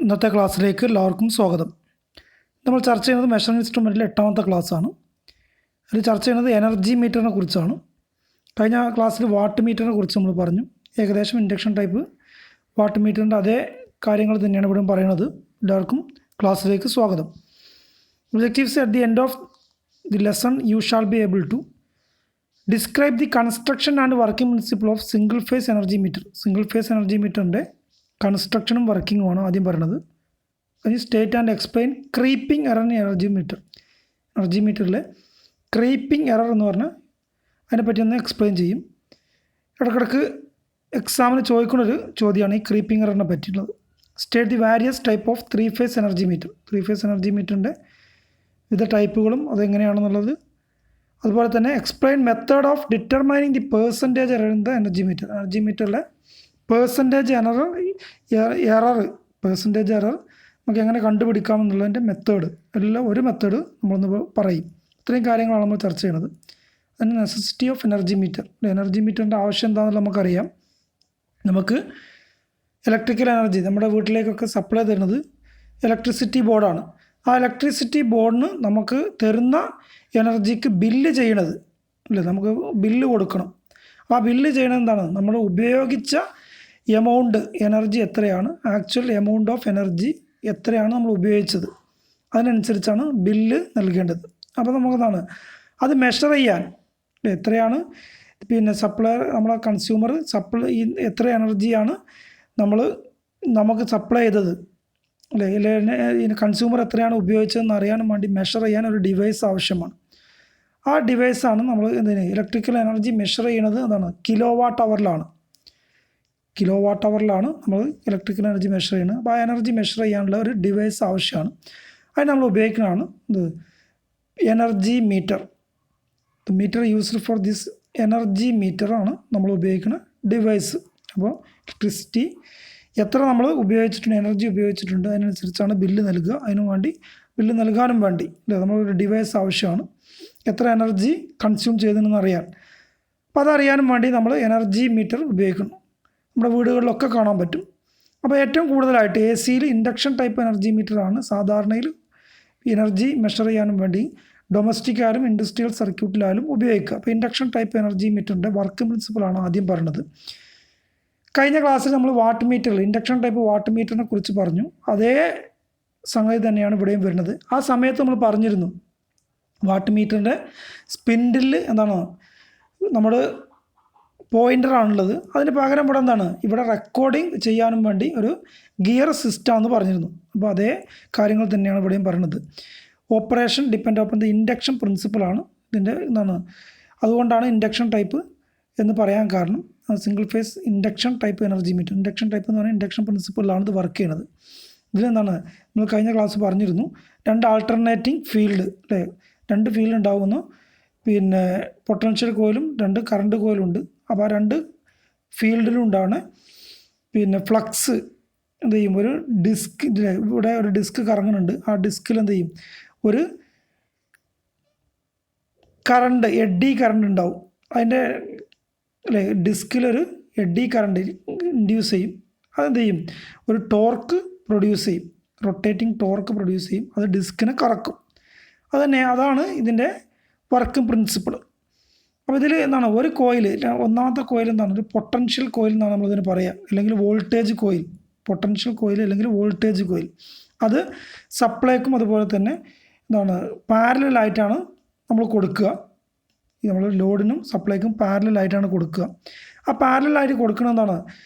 ഇന്നത്തെ ക്ലാസ്സിലേക്ക് എല്ലാവർക്കും സ്വാഗതം. നമ്മൾ ചർച്ച ചെയ്യുന്നത് മെഷറിംഗ് ഇൻസ്ട്രുമെൻറ്റിലെ 8ാമത്തെ ക്ലാസ്സാണ്. അതിൽ ചർച്ച ചെയ്യുന്നത് എനർജി മീറ്ററിനെ കുറിച്ചാണ്. കഴിഞ്ഞ ക്ലാസ്സിൽ വാട്ട് മീറ്ററിനെ കുറിച്ച് നമ്മൾ പറഞ്ഞു. ഏകദേശം ഇൻഡക്ഷൻ ടൈപ്പ് വാട്ട് മീറ്ററിൻ്റെ അതേ കാര്യങ്ങൾ തന്നെയാണ് ഇവിടെ പറയുന്നത്. എല്ലാവർക്കും ക്ലാസ്സിലേക്ക് സ്വാഗതം. Objectives at the end of the lesson you shall be able to describe the construction and working principle of single phase energy meter. Single phase energy മീറ്ററിൻ്റെ കൺസ്ട്രക്ഷനും വർക്കിങ്ങുമാണ് ആദ്യം പറയുന്നത്. അത് state and explain creeping error in energy meter. Energy മീറ്ററിലെ creeping error എന്ന് പറഞ്ഞാൽ അതിനെപ്പറ്റി ഒന്ന് എക്സ്പ്ലെയിൻ ചെയ്യും. ഇടയ്ക്കിടയ്ക്ക് എക്സാമിന് ചോദിക്കുന്നൊരു ചോദ്യമാണ് ഈ ക്രീപ്പിംഗ് എററിനെ പറ്റിയിട്ടുള്ളത്. State the various type of 3 phase energy meter. 3 phase energy മീറ്ററിൻ്റെ വിവിധ ടൈപ്പുകളും അതെങ്ങനെയാണെന്നുള്ളത്. അതുപോലെ തന്നെ explain method of determining the percentage error in the energy meter. Energy മീറ്ററിലെ പേഴ്സൻറ്റേജ് പേഴ്സൻറ്റേജ് എറർ നമുക്ക് എങ്ങനെ കണ്ടുപിടിക്കാമെന്നുള്ളതിൻ്റെ മെത്തേഡ് എല്ലാം ഒരു മെത്തേഡ് നമ്മളൊന്ന് പറയും. ഇത്രയും കാര്യങ്ങളാണ് നമ്മൾ ചർച്ച ചെയ്യുന്നത്. അതിന് necessity of energy meter. Energy മീറ്ററിൻ്റെ ആവശ്യം എന്താണെന്നുള്ളത് നമുക്കറിയാം. നമുക്ക് ഇലക്ട്രിക്കൽ എനർജി നമ്മുടെ വീട്ടിലേക്കൊക്കെ സപ്ലൈ തരുന്നത് ഇലക്ട്രിസിറ്റി ബോർഡാണ്. ആ ഇലക്ട്രിസിറ്റി ബോർഡിന് നമുക്ക് തരുന്ന എനർജിക്ക് ബില്ല് ചെയ്യണത് അല്ലേ, നമുക്ക് ബില്ല് കൊടുക്കണം. ആ ബില്ല് ചെയ്യണത് എന്താണ്, നമ്മൾ ഉപയോഗിച്ച എമൗണ്ട് എനർജി എത്രയാണ്, ആക്ച്വൽ എമൗണ്ട് ഓഫ് എനർജി എത്രയാണ് നമ്മൾ ഉപയോഗിച്ചത്, അതിനനുസരിച്ചാണ് ബില്ല് നൽകേണ്ടത്. അപ്പോൾ നമുക്കെന്താണ് അത് മെഷർ ചെയ്യാൻ എത്രയാണ് പിന്നെ സപ്ലയർ നമ്മളെ കൺസ്യൂമർ എത്ര എനർജിയാണ് നമുക്ക് സപ്ലൈ ചെയ്തത് അല്ലേ, കൺസ്യൂമർ എത്രയാണ് ഉപയോഗിച്ചതെന്ന് അറിയാനും വേണ്ടി മെഷർ ചെയ്യാൻ ഒരു ഡിവൈസ് ആവശ്യമാണ്. ആ ഡിവൈസാണ് നമ്മൾ ഇലക്ട്രിക്കൽ എനർജി മെഷർ ചെയ്യുന്നത്. അതാണ് കിലോ വാട്ട് അവറിലാണ് നമ്മൾ ഇലക്ട്രിക്കൽ എനർജി മെഷർ ചെയ്യുന്നത്. അപ്പോൾ ആ എനർജി മെഷർ ചെയ്യാനുള്ള ഒരു ഡിവൈസ് ആവശ്യമാണ്. അതിന് നമ്മൾ ഉപയോഗിക്കുന്നതാണ് energy meter. The metre used for this energy മീറ്ററാണ് നമ്മൾ ഉപയോഗിക്കുന്ന ഡിവൈസ്. അപ്പോൾ ഇലക്ട്രിസിറ്റി എത്ര നമ്മൾ ഉപയോഗിച്ചിട്ടുണ്ട്, എനർജി ഉപയോഗിച്ചിട്ടുണ്ട്, അതിനനുസരിച്ചാണ് ബില്ല് നൽകുക. അതിനു വേണ്ടി ബില്ല് നൽകാനും വേണ്ടി നമ്മളൊരു ഡിവൈസ് ആവശ്യമാണ്, എത്ര എനർജി കൺസ്യൂം ചെയ്തതെന്ന് അറിയാൻ. അപ്പോൾ അതറിയാനും വേണ്ടി നമ്മൾ എനർജി മീറ്റർ ഉപയോഗിക്കുന്നു. നമ്മുടെ വീടുകളിലൊക്കെ കാണാൻ പറ്റും. അപ്പോൾ ഏറ്റവും കൂടുതലായിട്ട് എ സിയിൽ ഇൻഡക്ഷൻ ടൈപ്പ് എനർജി മീറ്ററാണ് സാധാരണയിൽ എനർജി മെഷർ ചെയ്യാനും വേണ്ടി ഡൊമസ്റ്റിക് ആയാലും ഇൻഡസ്ട്രിയൽ സർക്യൂട്ടിലായാലും ഉപയോഗിക്കുക. അപ്പോൾ ഇൻഡക്ഷൻ ടൈപ്പ് എനർജി മീറ്ററിൻ്റെ വർക്ക് പ്രിൻസിപ്പിളാണ് ആദ്യം പറഞ്ഞത്. കഴിഞ്ഞ ക്ലാസ്സിൽ നമ്മൾ വാട്ട് മീറ്ററിൽ ഇൻഡക്ഷൻ ടൈപ്പ് വാട്ട് മീറ്ററിനെ കുറിച്ച് പറഞ്ഞു. അതേ സംഗതി തന്നെയാണ് ഇവിടെയും വരുന്നത്. ആ സമയത്ത് നമ്മൾ പറഞ്ഞിരുന്നു വാട്ട് മീറ്ററിൻ്റെ സ്പിൻഡിൽ എന്താണ് നമ്മൾ പോയിൻ്ററാണുള്ളത്. അതിന് പകരം ഇവിടെ എന്താണ് ഇവിടെ റെക്കോർഡിങ് ചെയ്യാനും വേണ്ടി ഒരു ഗിയർ സിസ്റ്റമാണെന്ന് പറഞ്ഞിരുന്നു. അപ്പോൾ അതേ കാര്യങ്ങൾ തന്നെയാണ് ഇവിടെയും പറയുന്നത്. Operation depend upon the induction പ്രിൻസിപ്പിളാണ് ഇതിൻ്റെ എന്താണ്, അതുകൊണ്ടാണ് ഇൻഡക്ഷൻ ടൈപ്പ് എന്ന് പറയാൻ കാരണം. Single phase induction type energy meter. Induction type എന്ന് പറഞ്ഞാൽ ഇൻഡക്ഷൻ പ്രിൻസിപ്പിളിലാണ് ഇത് വർക്ക് ചെയ്യുന്നത്. ഇതിലെന്താണ് നമ്മൾ കഴിഞ്ഞ ക്ലാസ് പറഞ്ഞിരുന്നു, 2 ആൾട്ടർനേറ്റിംഗ് ഫീൽഡ് അല്ലേ, 2 ഫീൽഡ് ഉണ്ടാകുന്നു. പിന്നെ പൊട്ടൻഷ്യൽ കോയിലും 2 കറണ്ട് കോയിലും ഉണ്ട്. അപ്പോൾ ആ 2 ഫീൽഡിലും ഉണ്ടാണ് പിന്നെ ഫ്ലക്സ് എന്ത് ചെയ്യും, ഒരു ഡിസ്ക് ഇവിടെ ഒരു ഡിസ്ക് കറങ്ങുന്നുണ്ട്. ആ ഡിസ്കിൽ എന്ത് ചെയ്യും, ഒരു കറണ്ട് എഡ്ഡി കറണ്ട് ഉണ്ടാവും. അതിൻ്റെ അല്ലേ ഡിസ്കിലൊരു എഡ്ഡി കറണ്ട് ഇൻഡ്യൂസ് ചെയ്യും. അതെന്ത് ചെയ്യും, ഒരു ടോർക്ക് പ്രൊഡ്യൂസ് ചെയ്യും, റൊട്ടേറ്റിംഗ് ടോർക്ക് പ്രൊഡ്യൂസ് ചെയ്യും. അത് ഡിസ്കിനെ കറക്കും. അതാണ് ഇതിൻ്റെ വർക്കിംഗ് പ്രിൻസിപ്പിൾ. അപ്പോൾ ഇതിൽ എന്താണ് ഒരു കോയിൽ, ഒന്നാമത്തെ കോയിൽ എന്താണ് ഒരു പൊട്ടൻഷ്യൽ കോയിൽ എന്നാണ് നമ്മളിതിന് പറയുക, അല്ലെങ്കിൽ വോൾട്ടേജ് കോയിൽ. പൊട്ടൻഷ്യൽ കോയിൽ അല്ലെങ്കിൽ വോൾട്ടേജ് കോയിൽ അത് സപ്ലൈക്കും അതുപോലെ തന്നെ എന്താണ് പാരലായിട്ടാണ് നമ്മൾ കൊടുക്കുക. നമ്മൾ ലോഡിനും സപ്ലൈക്കും പാരലായിട്ടാണ് കൊടുക്കുക. ആ പാരലായിട്ട് കൊടുക്കുന്നത് എന്താണ്,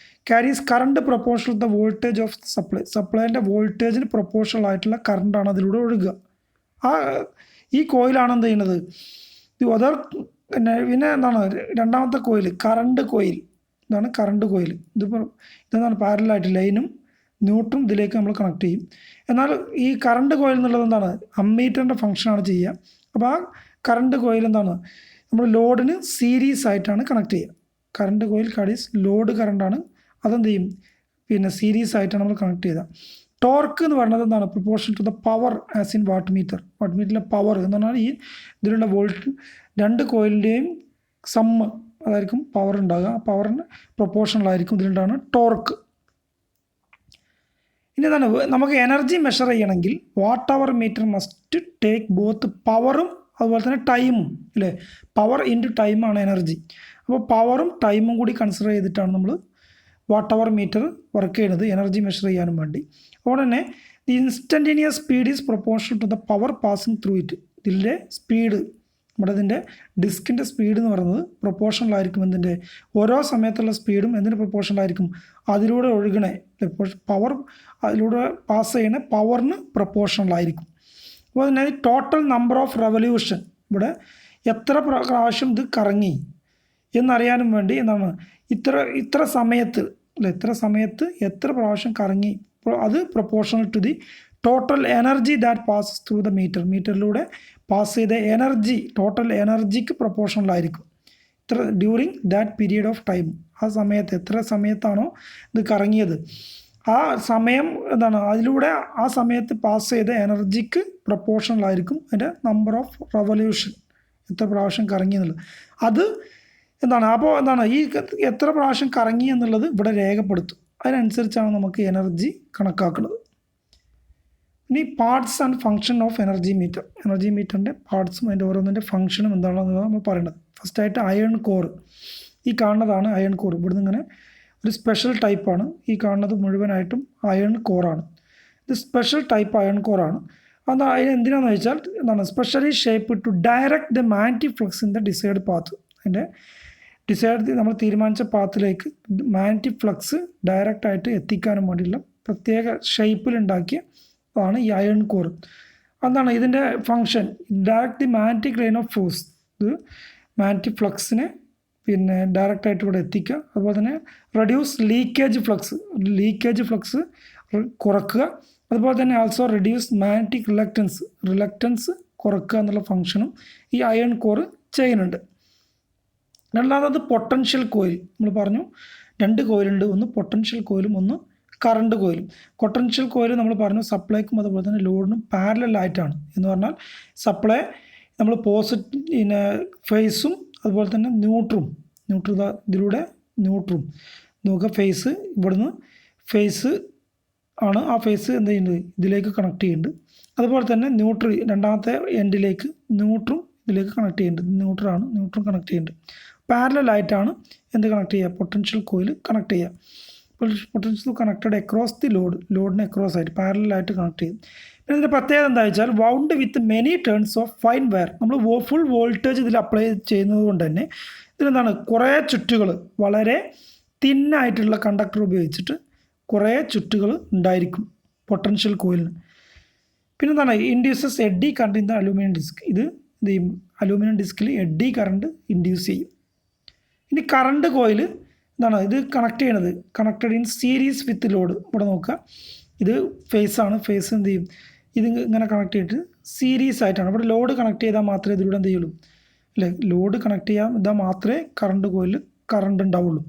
carries current proportional the voltage of സപ്ലൈൻ്റെ വോൾട്ടേജിന് പ്രൊപ്പോർഷണൽ ആയിട്ടുള്ള കറണ്ടാണ് അതിലൂടെ ഒഴുകുക. ഈ കോയിലാണ് എന്ത് ചെയ്യുന്നത്, അതർ പിന്നെ എന്താണ് രണ്ടാമത്തെ കോയിൽ കറണ്ട് കോയിൽ. ഇതാണ് കറണ്ട് കോയിൽ. ഇതെന്താണ് പാരലായിട്ട് ലൈനും ന്യൂട്രും ഇതിലേക്ക് നമ്മൾ കണക്ട് ചെയ്യും. എന്നാൽ ഈ കറണ്ട് കോയിൽ എന്നുള്ളത് എന്താണ് അമ്മീറ്ററിൻ്റെ ഫംഗ്ഷനാണ് ചെയ്യുക. അപ്പോൾ ആ കറണ്ട് കോയിൽ എന്താണ് നമ്മൾ ലോഡിന് സീരീസ് ആയിട്ടാണ് കണക്ട് ചെയ്യുക. കറണ്ട് കോയിൽ കാർഡീസ് ലോഡ് കറണ്ടാണ്, അതെന്ത് ചെയ്യും പിന്നെ സീരീസ് ആയിട്ടാണ് നമ്മൾ കണക്ട് ചെയ്തത്. ടോർക്ക് എന്ന് പറയുന്നത് എന്താണ് proportion to the power as in watt meter. Watt മീറ്ററിലെ പവർ എന്ന് പറഞ്ഞാൽ ഈ ഇതിലുള്ള വോൾട്ട് 2 കോയിലിൻ്റെയും സമ്മ് അതായിരിക്കും പവർ ഉണ്ടാകുക. ആ പവറിന് പ്രൊപ്പോർഷണൽ ആയിരിക്കും ഇതിലുണ്ടാകുന്ന ടോർക്ക്. ഇനി എന്താണ് നമുക്ക് എനർജി മെഷർ ചെയ്യണമെങ്കിൽ watt hour meter must take both പവറും അതുപോലെ തന്നെ ടൈമും അല്ലേ. പവർ ഇൻറ്റു ടൈമാണ് എനർജി. അപ്പോൾ പവറും ടൈമും കൂടി കൺസിഡർ ചെയ്തിട്ടാണ് നമ്മൾ വാട്ട് അവർ മീറ്റർ വർക്ക് ചെയ്യുന്നത് എനർജി മെഷർ ചെയ്യാനും വേണ്ടി. അതുകൊണ്ട് തന്നെ the instantaneous speed is proportional to the power passing through it. ഇതിൻ്റെ സ്പീഡ് നമ്മുടെ ഇതിൻ്റെ ഡിസ്കിൻ്റെ സ്പീഡ് എന്ന് പറയുന്നത് പ്രൊപ്പോർഷണലായിരിക്കും. എന്തിൻ്റെ ഓരോ സമയത്തുള്ള സ്പീഡും എന്തിന് പ്രൊപ്പോർഷണലായിരിക്കും, അതിലൂടെ ഒഴുകണേ പവർ അതിലൂടെ പാസ് ചെയ്യണ പവറിന് പ്രൊപ്പോർഷണലായിരിക്കും. അപ്പോൾ തന്നെ ടോട്ടൽ നമ്പർ ഓഫ് റെവല്യൂഷൻ ഇവിടെ എത്ര പ്രാവശ്യം ഇത് കറങ്ങി എന്നറിയാനും വേണ്ടി എന്താണ് ഇത്ര സമയത്ത് അല്ലെ ഇത്ര സമയത്ത് എത്ര പ്രാവശ്യം കറങ്ങി അത് proportional to the total energy that passes through the മീറ്ററിലൂടെ പാസ് ചെയ്ത എനർജി ടോട്ടൽ എനർജിക്ക് പ്രൊപ്പോർഷണലായിരിക്കും ഇത്ര during that period of time. ആ സമയത്ത് എത്ര സമയത്താണോ ഇത് കറങ്ങിയത് ആ സമയം എന്താണ് അതിലൂടെ ആ സമയത്ത് പാസ് ചെയ്ത എനർജിക്ക് പ്രൊപ്പോർഷണലായിരിക്കും അതിൻ്റെ നമ്പർ ഓഫ് റെവല്യൂഷൻ എത്ര പ്രാവശ്യം കറങ്ങി എന്നുള്ളത്. അത് എന്താണ് അപ്പോൾ എന്താണ് ഈ എത്ര പ്രാവശ്യം കറങ്ങി എന്നുള്ളത് ഇവിടെ രേഖപ്പെടുത്തും. അതിനനുസരിച്ചാണ് നമുക്ക് എനർജി കണക്കാക്കുന്നത്. ഇനി parts and function of energy മീറ്ററിൻ്റെ പാർട്സും അതിൻ്റെ ഓരോന്നിൻ്റെ ഫങ്ഷനും എന്താണെന്നുള്ളത് നമ്മൾ പറയുന്നത്. ഫസ്റ്റായിട്ട് അയൺ കോർ. ഈ കാണുന്നതാണ് അയൺ കോർ. ഇവിടുന്ന് ഇങ്ങനെ ഒരു സ്പെഷ്യൽ ടൈപ്പാണ്. ഈ കാണുന്നത് മുഴുവനായിട്ടും അയൺ കോറാണ്. ഇത് സ്പെഷ്യൽ ടൈപ്പ് അയൺ കോറാണ്. അത് അതിന് എന്തിനാണെന്ന് വെച്ചാൽ എന്താണ് specially shape to direct the magnetic flux in the decide path. അതിൻ്റെ ഡിസൈഡ് നമ്മൾ തീരുമാനിച്ച പാത്തിലേക്ക് മാഗ്നറ്റിക് ഫ്ലക്സ് ഡയറക്റ്റായിട്ട് എത്തിക്കാനും വേണ്ടിയുള്ള പ്രത്യേക ഷേപ്പിലുണ്ടാക്കിയ ആണ് ഈ അയൺ കോർ. എന്താണ് ഇതിൻ്റെ function direct the magnetic line of force. ഇത് മാഗ്നറ്റിക് ഫ്ലക്സിനെ പിന്നെ ഡയറക്റ്റായിട്ട് ഇവിടെ എത്തിക്കുക. അതുപോലെ തന്നെ റെഡ്യൂസ് ലീക്കേജ് ഫ്ലക്സ് കുറക്കുക. അതുപോലെ തന്നെ ആൾസോ റെഡ്യൂസ് മാഗ്നറ്റിക് റിലക്റ്റൻസ് കുറക്കുക എന്നുള്ള ഫങ്ഷനും ഈ അയൺ കോർ ചെയ്യുന്നുണ്ട്. രണ്ടാമത് പൊട്ടൻഷ്യൽ കോയിൽ. നമ്മൾ പറഞ്ഞു 2 കോയിലുണ്ട്, ഒന്ന് പൊട്ടൻഷ്യൽ കോയിലും ഒന്ന് കറണ്ട് കോയിലും. പൊട്ടൻഷ്യൽ കോയിൽ നമ്മൾ പറഞ്ഞു സപ്ലൈക്കും അതുപോലെ തന്നെ ലോഡിനും പാരലലായിട്ടാണ്. എന്ന് പറഞ്ഞാൽ സപ്ലൈ നമ്മൾ പോസിറ്റീവ് ഫേസും അതുപോലെ തന്നെ ന്യൂട്രും ഇതിലൂടെ ന്യൂട്രും നോക്കുക. ഫേസ് ഇവിടുന്ന് ഫേസ് ആണ്. ആ ഫേസ് എന്ത് ചെയ്യുന്നത് ഇതിലേക്ക് കണക്ട് ചെയ്യുന്നുണ്ട്. അതുപോലെ തന്നെ രണ്ടാമത്തെ എൻഡിലേക്ക് ന്യൂട്രും ഇതിലേക്ക് കണക്ട് ചെയ്യുന്നുണ്ട്. ന്യൂട്രും കണക്ട് ചെയ്യുന്നുണ്ട്. പാരലലായിട്ടാണ് എന്ത് കണക്ട് ചെയ്യുക പൊട്ടൻഷ്യൽ കോയിൽ കണക്ട് ചെയ്യുക. പൊട്ടൻഷ്യൽ കണക്റ്റഡ് അക്രോസ് ദി ലോഡിന് അക്രോസ് ആയിട്ട് പാരലലായിട്ട് കണക്ട് ചെയ്യും. പിന്നെ ഇതിൻ്റെ പ്രത്യേകത എന്താ വെച്ചാൽ wound with many turns of fine wire. നമ്മൾ ഫുൾ വോൾട്ടേജ് ഇതിൽ അപ്ലൈ ചെയ്യുന്നത് കൊണ്ട് തന്നെ ഇതിലെന്താണ് കുറേ ചുറ്റുകൾ വളരെ തിന്നായിട്ടുള്ള കണ്ടക്ടർ ഉപയോഗിച്ചിട്ട് കുറേ ചുറ്റുകൾ ഉണ്ടായിരിക്കും പൊട്ടൻഷ്യൽ കോയിലിന്. പിന്നെ എന്താണ് induces eddy current in the aluminium disc. ഇത് അലൂമിനിയം ഡിസ്കിൽ എഡ്ഡി കറണ്ട് ഇൻഡ്യൂസ് ചെയ്യും. ഇനി കറണ്ട് കോയിൽ എന്താണ് ഇത് connected in series with load. ഇവിടെ നോക്കുക, ഇത് ഫേസ് എന്ത് ചെയ്യും ഇത് ഇങ്ങനെ കണക്ട് ചെയ്തിട്ട് സീരീസ് ആയിട്ടാണ്. ഇവിടെ ലോഡ് കണക്ട് ചെയ്താൽ മാത്രമേ ഇതിലൂടെ എന്ത് ചെയ്യുള്ളൂ അല്ലേ ലോഡ് കണക്ട് ചെയ്താൽ മാത്രമേ കറണ്ട് കോയിലിൽ കറണ്ട് ഉണ്ടാവുള്ളൂ.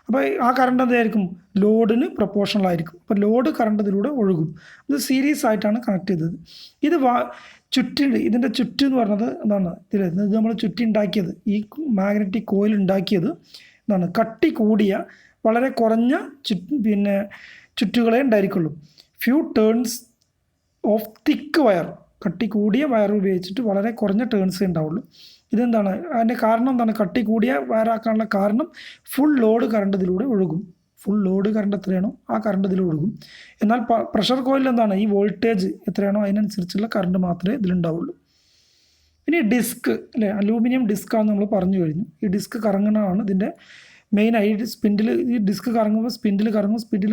അപ്പോൾ ആ കറണ്ട് എന്തായിരിക്കും ലോഡിന് പ്രൊപ്പോർഷണൽ ആയിരിക്കും. അപ്പോൾ ലോഡ് കറണ്ട് ഇതിലൂടെ ഒഴുകും. ഇത് സീരീസ് ആയിട്ടാണ് കണക്ട് ചെയ്തത്. ഇത് ഇതിൻ്റെ ചുറ്റ് എന്ന് പറഞ്ഞത് എന്താണ് ഇത് നമ്മൾ ചുറ്റി ഉണ്ടാക്കിയത് ഈ മാഗ്നറ്റിക് കോയിൽ ഉണ്ടാക്കിയത് എന്താണ് കട്ടി കൂടിയ വളരെ കുറഞ്ഞ ചുറ്റുകളെ ഉണ്ടായിരിക്കുള്ളൂ. Few turns of thick wire. കട്ടി കൂടിയ വയർ ഉപയോഗിച്ചിട്ട് വളരെ കുറഞ്ഞ ടേൺസേ ഉണ്ടാവുള്ളൂ. ഇതെന്താണ് അതിൻ്റെ കാരണം എന്താണ് കട്ടി കൂടിയ വയറാക്കാനുള്ള കാരണം ഫുൾ ലോഡ് കറണ്ട് ഇതിലൂടെ ഒഴുകും. ഫുൾ ലോഡ് കറണ്ട് എത്രയാണോ ആ കറണ്ട് ഇതിൽ ഒഴുകും. എന്നാൽ പ്രഷർ കോയിലിൽ എന്താണ് ഈ വോൾട്ടേജ് എത്രയാണോ അതിനനുസരിച്ചുള്ള കറണ്ട് മാത്രമേ ഇതിലുണ്ടാവുള്ളൂ. ഇനി ഡിസ്ക് അല്ലേ അലൂമിനിയം ഡിസ്ക്കാണെന്ന് നമ്മൾ പറഞ്ഞു കഴിഞ്ഞു. ഈ ഡിസ്ക് കറങ്ങുന്നതാണ് ഇതിൻ്റെ മെയിനായി. ഈ ഡിസ്ക് കറങ്ങുമ്പോൾ സ്പിൻഡിൽ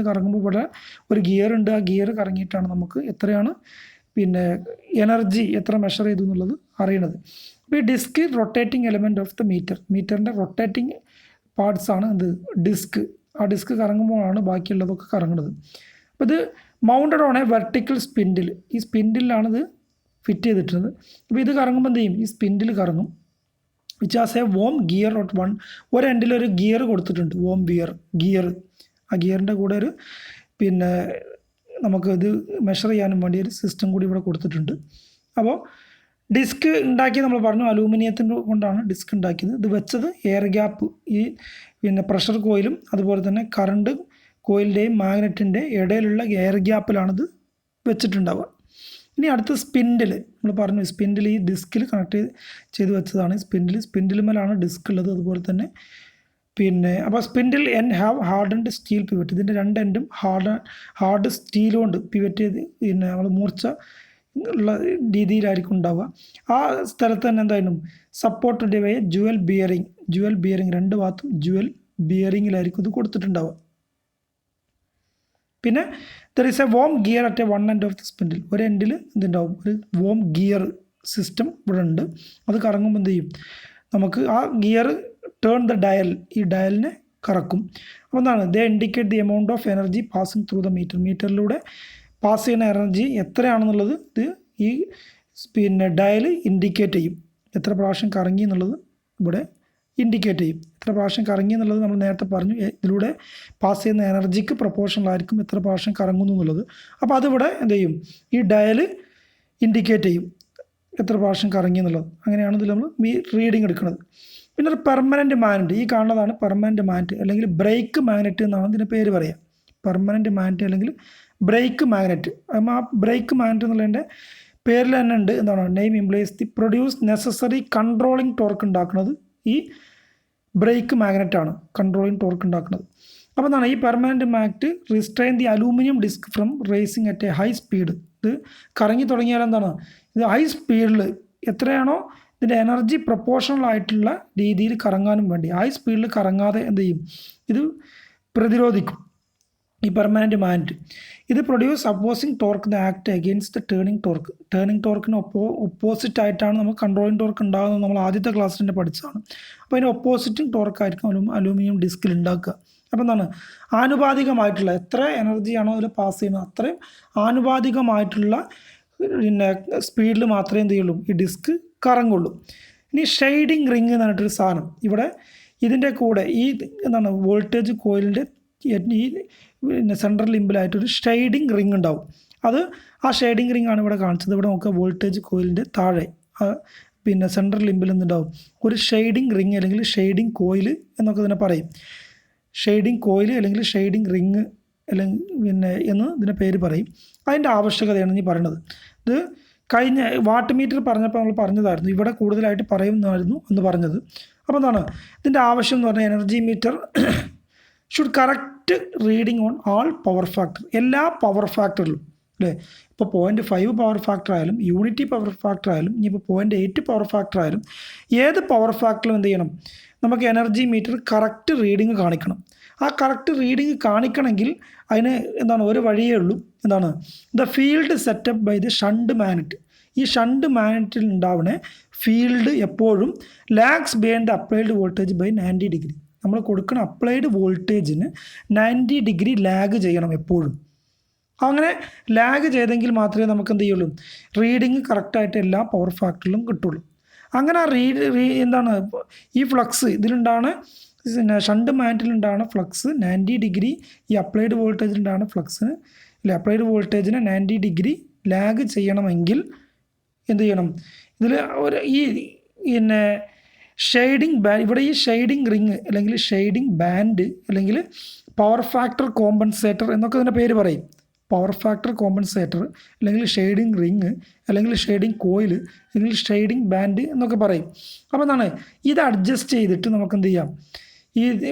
കറങ്ങുമ്പോൾ ഇവിടെ ഒരു ഗിയർ ഉണ്ട്. ആ ഗിയർ കറങ്ങിയിട്ടാണ് നമുക്ക് എത്രയാണ് എനർജി എത്ര മെഷർ ചെയ്തു എന്നുള്ളത് അറിയണത്. അപ്പോൾ ഈ disc rotating element of the മീറ്ററിൻ്റെ റൊട്ടേറ്റിംഗ് പാർട്സ് ആണ് എന്ത് ഡിസ്ക്. ആ ഡിസ്ക് കറങ്ങുമ്പോഴാണ് ബാക്കിയുള്ളതൊക്കെ കറങ്ങുന്നത്. അപ്പോൾ ഇത് mounted on A vertical spindle. ഈ സ്പിൻഡിലാണിത് ഫിറ്റ് ചെയ്തിട്ടുള്ളത്. അപ്പോൾ ഇത് കറങ്ങുമ്പോൾ എന്ത് ചെയ്യും ഈ സ്പിൻഡിൽ കറങ്ങും. Which as a worm gear ഒരു എൻഡിലൊരു ഗിയർ കൊടുത്തിട്ടുണ്ട്. Worm gear. ആ ഗിയറിൻ്റെ കൂടെ ഒരു നമുക്ക് ഇത് മെഷർ ചെയ്യാനും വേണ്ടി ഒരു സിസ്റ്റം കൂടി ഇവിടെ കൊടുത്തിട്ടുണ്ട്. അപ്പോൾ ഡിസ്ക് ഉണ്ടാക്കി നമ്മൾ പറഞ്ഞു അലൂമിനിയത്തിൻ്റെ കൊണ്ടാണ് ഡിസ്ക് ഉണ്ടാക്കിയത്. ഇത് വെച്ചത് എയർ ഗ്യാപ്പ് ഈ പ്രഷർ കോയിലും അതുപോലെ തന്നെ കറണ്ട് കോയിലിൻ്റെയും മാഗ്നറ്റിൻ്റെ ഇടയിലുള്ള എയർ ഗ്യാപ്പിലാണിത് വെച്ചിട്ടുണ്ടാവുക. ഇനി അടുത്ത സ്പിൻഡിൽ, നമ്മൾ പറഞ്ഞു സ്പിൻഡിൽ ഈ ഡിസ്കിൽ കണക്ട് ചെയ്ത് വെച്ചതാണ് സ്പിൻഡിലുമേലാണ് ഡിസ്ക് ഉള്ളത്. അതുപോലെ തന്നെ അപ്പോൾ spindle have hardened steel pivot, ഇതിൻ്റെ രണ്ട് എൻഡും ഹാർഡ് സ്റ്റീൽ കൊണ്ട് പിവറ്റ് ചെയ്ത് നമ്മൾ മൂർച്ച ഉള്ള രീതിയിലായിരിക്കും ഉണ്ടാവുക. ആ സ്ഥലത്ത് തന്നെ എന്തായാലും സപ്പോർട്ടഡ് ബൈ ജുവൽ ബിയറിംഗ് രണ്ട് ഭാഗത്തും ജുവൽ ബിയറിങ്ങിലായിരിക്കും ഇത് കൊടുത്തിട്ടുണ്ടാവുക. പിന്നെ there is a worm gear at a one end of the spindle, ഒരു എൻഡിൽ ഇതുണ്ടാവും, ഒരു വോം ഗിയർ സിസ്റ്റം ഇവിടെ ഉണ്ട്. അത് കറങ്ങുമ്പോൾ എന്ത് ചെയ്യും, നമുക്ക് ആ ഗിയർ ടേൺ ദ ഡയൽ, ഈ ഡയലിനെ കറക്കും. അപ്പോൾ എന്താണ്, they indicate the amount of energy passing through the മീറ്ററിലൂടെ പാസ് ചെയ്യുന്ന എനർജി എത്രയാണെന്നുള്ളത് ഇത് ഈ ഡയൽ ഇൻഡിക്കേറ്റ് ചെയ്യും. എത്ര പ്രാവശ്യം കറങ്ങി എന്നുള്ളത് ഇവിടെ ഇൻഡിക്കേറ്റ് ചെയ്യും. എത്ര പ്രാവശ്യം കറങ്ങി എന്നുള്ളത് നമ്മൾ നേരത്തെ പറഞ്ഞു, ഇതിലൂടെ പാസ് ചെയ്യുന്ന എനർജിക്ക് പ്രൊപ്പോർഷണലായിരിക്കും എത്ര പ്രാവശ്യം കറങ്ങുന്നു എന്നുള്ളത്. അപ്പോൾ അതിവിടെ എന്ത് ചെയ്യും, ഈ ഡയൽ ഇൻഡിക്കേറ്റ് ചെയ്യും എത്ര പ്രാവശ്യം കറങ്ങി എന്നുള്ളത്. അങ്ങനെയാണ് ഇതിൽ നമ്മൾ റീഡിങ് എടുക്കുന്നത്. പിന്നെ ഒരു പെർമനൻറ്റ് മാഗ്നറ്റ്, ഈ കാണുന്നതാണ് പെർമനൻറ്റ് മാഗ്നറ്റ് അല്ലെങ്കിൽ ബ്രേക്ക് മാഗ്നറ്റ് എന്നാണ് ഇതിൻ്റെ പേര് പറയുക. പെർമനൻറ്റ് മാഗ്നറ്റ് അല്ലെങ്കിൽ ബ്രേക്ക് മാഗ്നറ്റ്. ആ ബ്രേക്ക് മാഗ്നറ്റ് എന്നുള്ളതിൻ്റെ പേരിൽ തന്നെ ഉണ്ട് എന്താണ്, name implies the produce necessary controlling torque ഉണ്ടാക്കുന്നത് ഈ ബ്രേക്ക് മാഗ്നറ്റാണ് കൺട്രോളിങ് ടോർക്ക് ഉണ്ടാക്കുന്നത്. അപ്പോൾ എന്താണ്, ഈ permanent magnet restrain the aluminium disk from racing at A high speed. ഇത് കറങ്ങി തുടങ്ങിയാൽ എന്താണ്, ഇത് ഹൈ സ്പീഡിൽ എത്രയാണോ ഇതിൻ്റെ എനർജി പ്രൊപ്പോർഷണൽ ആയിട്ടുള്ള രീതിയിൽ കറങ്ങാനും വേണ്ടി ഹൈ സ്പീഡിൽ കറങ്ങാതെ എന്ത് ചെയ്യും, ഇത് പ്രതിരോധിക്കും ഈ പെർമനൻറ്റ് മാഗ്നറ്റ്. ഇത് produce opposing torque the act against the turning ടോർക്കിന് ഒപ്പോസിറ്റ് ആയിട്ടാണ് നമുക്ക് കൺട്രോളിങ് ടോർക്ക് ഉണ്ടാകുന്നത്. നമ്മൾ ആദ്യത്തെ ക്ലാസ്സിൽ തന്നെ പഠിച്ചതാണ്. അപ്പോൾ അതിന് ഒപ്പോസിറ്റിംഗ് ടോർക്കായിരിക്കും അലൂമിനിയം ഡിസ്കിൽ ഉണ്ടാക്കുക. അപ്പോൾ എന്താണ്, ആനുപാതികമായിട്ടുള്ള എത്ര എനർജിയാണോ അതിൽ പാസ് ചെയ്യുന്നത് അത്രയും ആനുപാതികമായിട്ടുള്ള സ്പീഡിൽ മാത്രമേ എന്ത് ചെയ്യുള്ളൂ, ഈ ഡിസ്ക് കറങ്ങുള്ളൂ. ഇനി ഷെയ്ഡിങ് റിങ് എന്ന് പറഞ്ഞിട്ടൊരു സാധനം ഇവിടെ ഇതിൻ്റെ കൂടെ ഈ എന്താണ് വോൾട്ടേജ് കോയിലിൻ്റെ ഈ സെൻട്രൽ ലിമ്പിലായിട്ടൊരു ഷെയ്ഡിങ് റിങ് ഉണ്ടാവും. ആ ഷെയ്ഡിങ് റിങ് ആണ് ഇവിടെ കാണിച്ചത്. ഇവിടെ നോക്കുക, വോൾട്ടേജ് കോയിലിൻ്റെ താഴെ സെൻട്രൽ ലിമ്പിൽ നിന്നുണ്ടാവും ഒരു ഷെയ്ഡിങ് റിങ് അല്ലെങ്കിൽ ഷെയ്ഡിങ് കോയിൽ എന്നൊക്കെ ഇതിനെ പറയും. ഷെയ്ഡിങ് കോയിൽ അല്ലെങ്കിൽ ഷെയ്ഡിങ് റിങ് അല്ലെങ്കിൽ എന്ന് ഇതിൻ്റെ പേര് പറയും. അതിൻ്റെ ആവശ്യകതയാണ് ഈ പറയുന്നത്. ഇത് കഴിഞ്ഞ വാട്ട് മീറ്റർ പറഞ്ഞപ്പോൾ നമ്മൾ പറഞ്ഞതായിരുന്നു, ഇവിടെ കൂടുതലായിട്ട് പറയുന്നതായിരുന്നു എന്ന് പറഞ്ഞത്. അപ്പോൾ എന്താണ് ഇതിൻ്റെ ആവശ്യം എന്ന് പറഞ്ഞാൽ, energy meter should correct reading on all power factor, എല്ലാ പവർ ഫാക്ടറിലും അല്ലേ. ഇപ്പോൾ 0.5 പവർ ഫാക്ടർ ആയാലും യൂണിറ്റി പവർ ഫാക്ടർ ആയാലും ഇനിയിപ്പോൾ 0.8 പവർ ഫാക്ടർ ആയാലും ഏത് പവർ ഫാക്ടറിലും എന്ത് ചെയ്യണം, നമുക്ക് എനർജി മീറ്റർ കറക്റ്റ് റീഡിങ് കാണിക്കണം. ആ കറക്റ്റ് റീഡിങ് കാണിക്കണമെങ്കിൽ അതിന് എന്താണ് ഒരു വഴിയേ ഉള്ളൂ, എന്താണ്, the field set up by the shunt magnet. ഈ ഷണ്ട് മാഗ്നറ്റിൽ ഉണ്ടാവുന്ന ഫീൽഡ് എപ്പോഴും lags behind the applied voltage by 90 degree. നമ്മൾ കൊടുക്കുന്ന അപ്ലൈഡ് വോൾട്ടേജിന് 90 ഡിഗ്രി ലാഗ് ചെയ്യണം എപ്പോഴും. അങ്ങനെ ലാഗ് ചെയ്തെങ്കിൽ മാത്രമേ നമുക്ക് എന്ത് ചെയ്യുള്ളൂ, റീഡിങ് കറക്റ്റായിട്ട് എല്ലാ പവർ ഫാക്ടറിലും കിട്ടുള്ളൂ. അങ്ങനെ എന്താണ് ഈ ഫ്ലക്സ് ഇതിലുണ്ടാണ് ഷണ്ട് മാഗ്നറ്റിലുണ്ടാണ് ഫ്ലക്സ് 90 ഡിഗ്രി, ഈ അപ്ലൈഡ് വോൾട്ടേജിലുണ്ടാണ് ഫ്ലക്സിന് അപ്ലൈഡ് വോൾട്ടേജിന് 90 ഡിഗ്രി ലാഗ് ചെയ്യണമെങ്കിൽ എന്ത് ചെയ്യണം, ഇതിൽ ഷെയ്ഡിങ് ബാൻഡ്, ഇവിടെ ഈ ഷെയ്ഡിങ് റിങ് അല്ലെങ്കിൽ ഷെയ്ഡിങ് ബാൻഡ് അല്ലെങ്കിൽ പവർ ഫാക്ടർ കോമ്പൻസേറ്റർ എന്നൊക്കെ ഇതിൻ്റെ പേര് പറയും. പവർ ഫാക്ടർ കോമ്പൻസേറ്റർ അല്ലെങ്കിൽ ഷെയ്ഡിങ് റിങ് അല്ലെങ്കിൽ ഷെയ്ഡിങ് കോയിൽ അല്ലെങ്കിൽ ഷെയ്ഡിങ് ബാൻഡ് എന്നൊക്കെ പറയും. അപ്പോൾ എന്താണ്, ഇത് അഡ്ജസ്റ്റ് ചെയ്തിട്ട് നമുക്ക് എന്ത് ചെയ്യാം, ഈ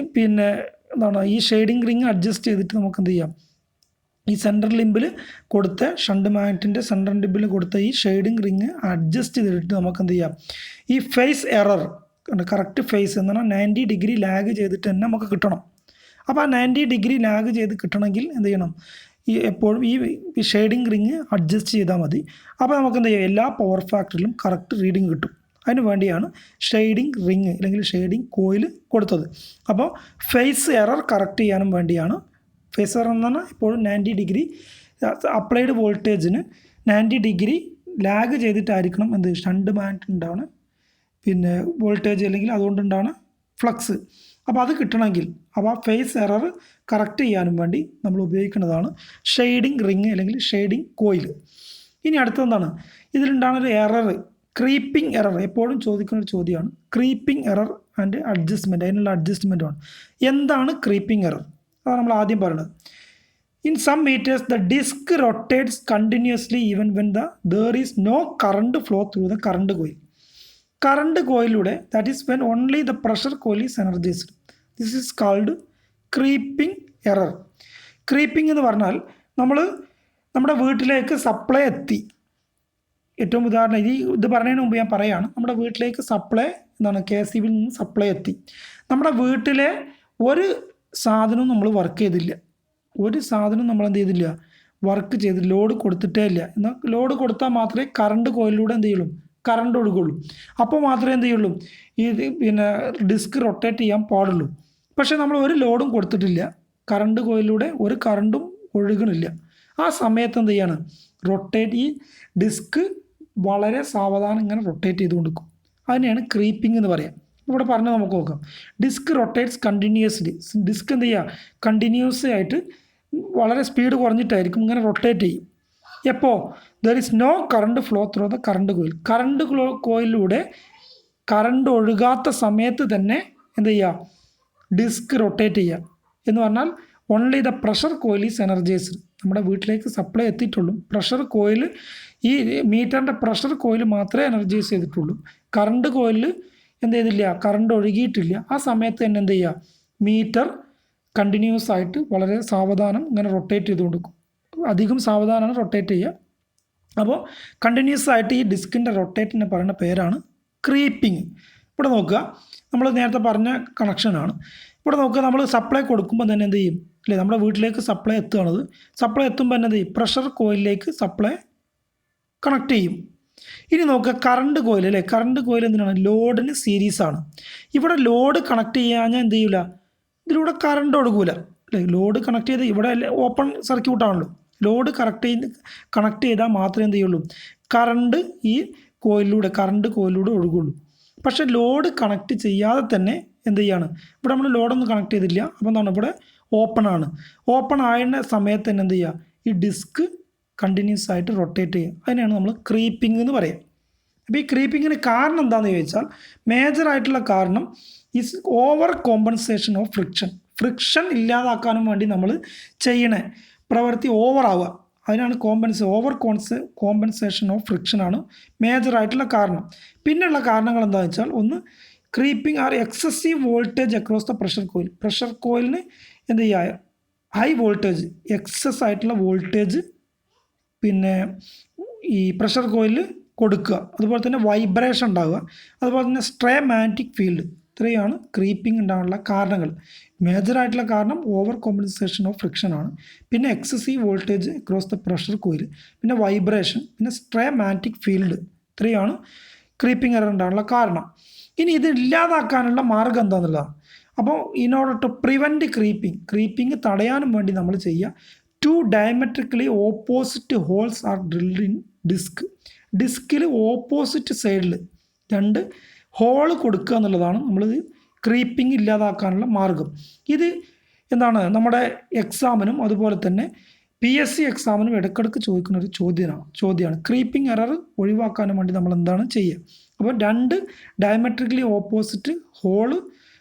എന്താണ് ഈ ഷെയ്ഡിങ് റിങ് അഡ്ജസ്റ്റ് ചെയ്തിട്ട് നമുക്ക് എന്ത് ചെയ്യാം, ഈ സെൻട്രൽ ലിമ്പിൽ കൊടുത്ത ഷണ്ട് മാഗ്നറ്റിൻ്റെ സെൻട്രൽ ലിമ്പിൽ കൊടുത്ത ഈ ഷെയ്ഡിങ് റിങ് അഡ്ജസ്റ്റ് ചെയ്തിട്ട് നമുക്ക് എന്ത് ചെയ്യാം, ഈ ഫേസ് എറർ കറക്റ്റ് ഫേസ് എന്ന് പറഞ്ഞാൽ 90 ഡിഗ്രി ലാഗ് ചെയ്തിട്ട് തന്നെ നമുക്ക് കിട്ടണം. അപ്പോൾ ആ 90 ഡിഗ്രി ലാഗ് ചെയ്ത് കിട്ടണമെങ്കിൽ എന്ത് ചെയ്യണം, ഈ എപ്പോഴും ഈ ഷെയ്ഡിങ് റിങ് അഡ്ജസ്റ്റ് ചെയ്താൽ മതി. അപ്പോൾ നമുക്ക് എന്ത് ചെയ്യാം, എല്ലാ പവർ ഫാക്ടറിലും കറക്റ്റ് റീഡിങ് കിട്ടും. അതിന് വേണ്ടിയാണ് ഷെയ്ഡിങ് റിങ് അല്ലെങ്കിൽ ഷെയ്ഡിങ് കോയിൽ കൊടുത്തത്. അപ്പോൾ ഫേസ് എറർ കറക്റ്റ് ചെയ്യാനും വേണ്ടിയാണ്. ഫേസ് എറർ എന്ന് പറഞ്ഞാൽ എപ്പോഴും 90 ഡിഗ്രി അപ്ലൈഡ് വോൾട്ടേജിന് 90 ഡിഗ്രി ലാഗ് ചെയ്തിട്ടായിരിക്കണം എന്ത് ഷണ്ട് മാഗ്നറ്റ് ഉണ്ടാവണം വോൾട്ടേജ് അല്ലെങ്കിൽ അതുകൊണ്ടുണ്ടാണ് ഫ്ലക്സ്. അപ്പോൾ അത് കിട്ടണമെങ്കിൽ അപ്പോൾ ആ ഫേസ് എറർ കറക്റ്റ് ചെയ്യാനും വേണ്ടി നമ്മൾ ഉപയോഗിക്കുന്നതാണ് ഷെയ്ഡിങ് റിങ് അല്ലെങ്കിൽ ഷെയ്ഡിങ് കോയിൽ. ഇനി അടുത്തെന്താണ്, ഇതിലുണ്ടാകുന്ന ഒരു എറർ, ക്രീപ്പിംഗ് എറർ. എപ്പോഴും ചോദിക്കുന്ന ഒരു ചോദ്യമാണ് ക്രീപ്പിംഗ് എറർ ആൻഡ് അഡ്ജസ്റ്റ്മെൻറ്റ്. അതിനുള്ള അഡ്ജസ്റ്റ്മെൻറ്റാണ്. എന്താണ് ക്രീപ്പിംഗ് എറർ? അതാണ് നമ്മൾ ആദ്യം പറയുന്നത്. In some meters, the disk rotates continuously even when there is no current flow through the current coil. Current coil, that is when only the pressure coil is energized. This is called creeping error. Creeping എന്ന് പറഞ്ഞാൽ നമ്മുടെ വീട്ടിലേക്ക് supply എത്തി. ഏറ്റവും ഉദാഹരണം ഇത് പറയുന്നതിന് മുമ്പ് ഞാൻ പറയുകയാണ്, നമ്മുടെ വീട്ടിലേക്ക് സപ്ലൈ KCB നിന്ന് സപ്ലൈ എത്തി. നമ്മുടെ വീട്ടിലെ ഒരു സാധനവും നമ്മൾ വർക്ക് ചെയ്തില്ല, ഒരു സാധനം നമ്മൾ എന്ത് ചെയ്തില്ല, വർക്ക് ചെയ്ത് ലോഡ് കൊടുത്തിട്ടേ ഇല്ല. എന്നാൽ ലോഡ് കൊടുത്താൽ മാത്രമേ കറണ്ട് കോയിലൂടെ എന്ത് ചെയ്യുള്ളൂ, കറണ്ട് ഒഴുകുള്ളൂ. അപ്പോൾ മാത്രമേ എന്ത് ചെയ്യുള്ളൂ, ഡിസ്ക് റൊട്ടേറ്റ് ചെയ്യാൻ പാടുള്ളൂ. പക്ഷേ നമ്മൾ ഒരു ലോഡും കൊടുത്തിട്ടില്ല, കറണ്ട് കോയിലൂടെ ഒരു കറണ്ടും ഒഴുകണില്ല. ആ സമയത്ത് എന്ത് ചെയ്യാണ്, ഈ ഡിസ്ക് വളരെ സാവധാനം ഇങ്ങനെ റൊട്ടേറ്റ് ചെയ്ത് കൊടുക്കും. അതിനെയാണ് ക്രീപ്പിംഗ് എന്ന് പറയാം. ഇവിടെ പറഞ്ഞ് നമുക്ക് നോക്കാം. Disk rotates continuously. ഡിസ്ക് എന്ത് ചെയ്യുക, കണ്ടിന്യൂസ് ആയിട്ട് വളരെ സ്പീഡ് കുറഞ്ഞിട്ടായിരിക്കും ഇങ്ങനെ റൊട്ടേറ്റ് ചെയ്യും. എപ്പോൾ there is no current flow through the current coil. Current കോയിലൂടെ കറണ്ട് ഒഴുകാത്ത സമയത്ത് തന്നെ എന്ത് ചെയ്യുക, ഡിസ്ക് റൊട്ടേറ്റ് ചെയ്യുക. എന്ന് പറഞ്ഞാൽ only the pressure coil is energised. നമ്മുടെ വീട്ടിലേക്ക് സപ്ലൈ എത്തിയിട്ടുള്ളൂ. പ്രഷർ കോയിൽ, ഈ മീറ്ററിൻ്റെ പ്രഷർ കോയിൽ മാത്രമേ എനർജൈസ് ചെയ്തിട്ടുള്ളൂ. കറണ്ട് കോയിൽ എന്ത് ചെയ്തില്ല, കറണ്ട് ഒഴുകിയിട്ടില്ല. ആ സമയത്ത് തന്നെ എന്ത് ചെയ്യുക, മീറ്റർ കണ്ടിന്യൂസ് ആയിട്ട് വളരെ സാവധാനം ഇങ്ങനെ റൊട്ടേറ്റ് ചെയ്ത് കൊടുക്കും. അധികം സാവധാനമാണ് റൊട്ടേറ്റ് ചെയ്യുക. അപ്പോൾ കണ്ടിന്യൂസ് ആയിട്ട് ഈ ഡിസ്കിൻ്റെ റൊട്ടേറ്റിന് പറയുന്ന പേരാണ് ക്രീപ്പിംഗ്. ഇവിടെ നോക്കുക, നമ്മൾ നേരത്തെ പറഞ്ഞ കണക്ഷനാണ്. ഇവിടെ നോക്കുക, നമ്മൾ സപ്ലൈ കൊടുക്കുമ്പോൾ തന്നെ എന്ത് ചെയ്യും, അല്ലേ, നമ്മുടെ വീട്ടിലേക്ക് സപ്ലൈ എത്തുകയാണത്. സപ്ലൈ എത്തുമ്പോൾ തന്നെ എന്ത് ചെയ്യും, പ്രഷർ കോയിലിലേക്ക് സപ്ലൈ കണക്ട് ചെയ്യും. ഇനി നോക്കുക കറണ്ട് കോയിൽ, അല്ലേ, കറണ്ട് കോയിൽ എന്തിനാണ്, ലോഡിന് സീരീസാണ്. ഇവിടെ ലോഡ് കണക്ട് ചെയ്യാഞ്ഞാൽ എന്ത് ചെയ്യില്ല, ഇതിലൂടെ കറണ്ട് ഒഴുകൂല, അല്ലേ. ലോഡ് കണക്ട് ചെയ്ത് ഇവിടെ ഓപ്പൺ സർക്യൂട്ടാണല്ലോ. ലോഡ് കണക്ട് ചെയ്താൽ മാത്രമേ എന്ത് ചെയ്യുള്ളൂ, കറണ്ട് ഈ കറണ്ട് കോയിലൂടെ ഒഴുകുള്ളൂ. പക്ഷേ ലോഡ് കണക്ട് ചെയ്യാതെ തന്നെ എന്ത് ചെയ്യാണ്, ഇവിടെ നമ്മൾ ലോഡൊന്നും കണക്ട് ചെയ്തില്ല. അപ്പോൾ എന്താണ്, ഇവിടെ ഓപ്പണാണ്. ഓപ്പൺ ആയ സമയത്ത് തന്നെ എന്ത് ചെയ്യുക, ഈ ഡിസ്ക് കണ്ടിന്യൂസ് ആയിട്ട് റൊട്ടേറ്റ് ചെയ്യുക. അതിനെയാണ് നമ്മൾ ക്രീപ്പിംഗ് എന്ന് പറയുക. അപ്പോൾ ഈ ക്രീപ്പിങ്ങിന് കാരണം എന്താണെന്ന് ചോദിച്ചാൽ, മേജറായിട്ടുള്ള കാരണം is over compensation of friction ഇല്ലാതാക്കാനും വേണ്ടി നമ്മൾ ചെയ്യണ പ്രവൃത്തി ഓവറാവുക. അതിനാണ് ഓവർ കോമ്പൻസേഷൻ ഓഫ് ഫ്രിക്ഷനാണ് മേജറായിട്ടുള്ള കാരണം. പിന്നെയുള്ള കാരണങ്ങൾ എന്താണെന്ന് വെച്ചാൽ, ഒന്ന് creeping or excessive voltage across the pressure കോയിലിന് എന്ത് ചെയ്യുക, ഹൈ വോൾട്ടേജ്, എക്സസ് ആയിട്ടുള്ള വോൾട്ടേജ് പിന്നെ ഈ പ്രഷർ കോയിലിൽ കൊടുക്കുക. അതുപോലെ തന്നെ വൈബ്രേഷൻ ഉണ്ടാവുക. അതുപോലെ തന്നെ സ്ട്രേ മാഗ്നറ്റിക് ഫീൽഡ്. ഇത്രയാണ് ക്രീപ്പിംഗ് ഉണ്ടാകാനുള്ള കാരണങ്ങൾ. മേജറായിട്ടുള്ള കാരണം ഓവർ കോമ്പൻസേഷൻ ഓഫ് ഫ്രിക്ഷനാണ്. പിന്നെ excessive voltage across the pressure coil, പിന്നെ വൈബ്രേഷൻ, പിന്നെ സ്ട്രേ മാഗ്നറ്റിക് ഫീൽഡ്. ഇത്രയാണ് ക്രീപ്പിംഗ് എറർ ഉണ്ടാകാനുള്ള കാരണം. ഇനി ഇത് ഇല്ലാതാക്കാനുള്ള മാർഗ്ഗം എന്താണെന്നുള്ളതാണ്. അപ്പോൾ in order to prevent creeping തടയാനും വേണ്ടി നമ്മൾ ചെയ്യുക, 2 diametrically opposite holes are drilled in ഡിസ്കിൽ ഓപ്പോസിറ്റ് സൈഡിൽ 2 ഹോൾ കൊടുക്കുക എന്നുള്ളതാണ് നമ്മൾ ക്രീപ്പിംഗ് ഇല്ലാതാക്കാനുള്ള മാർഗം. ഇത് എന്താണ്, നമ്മുടെ എക്സാമിനും അതുപോലെ തന്നെ PSC എക്സാമിനും ഇടയ്ക്കിടയ്ക്ക് ചോദിക്കുന്ന ഒരു ചോദ്യമാണ്. ക്രീപ്പിംഗ് എറർ ഒഴിവാക്കാനും വേണ്ടി നമ്മൾ എന്താണ് ചെയ്യുക. അപ്പോൾ 2 ഡയമെട്രിക്കലി ഓപ്പോസിറ്റ് ഹോള്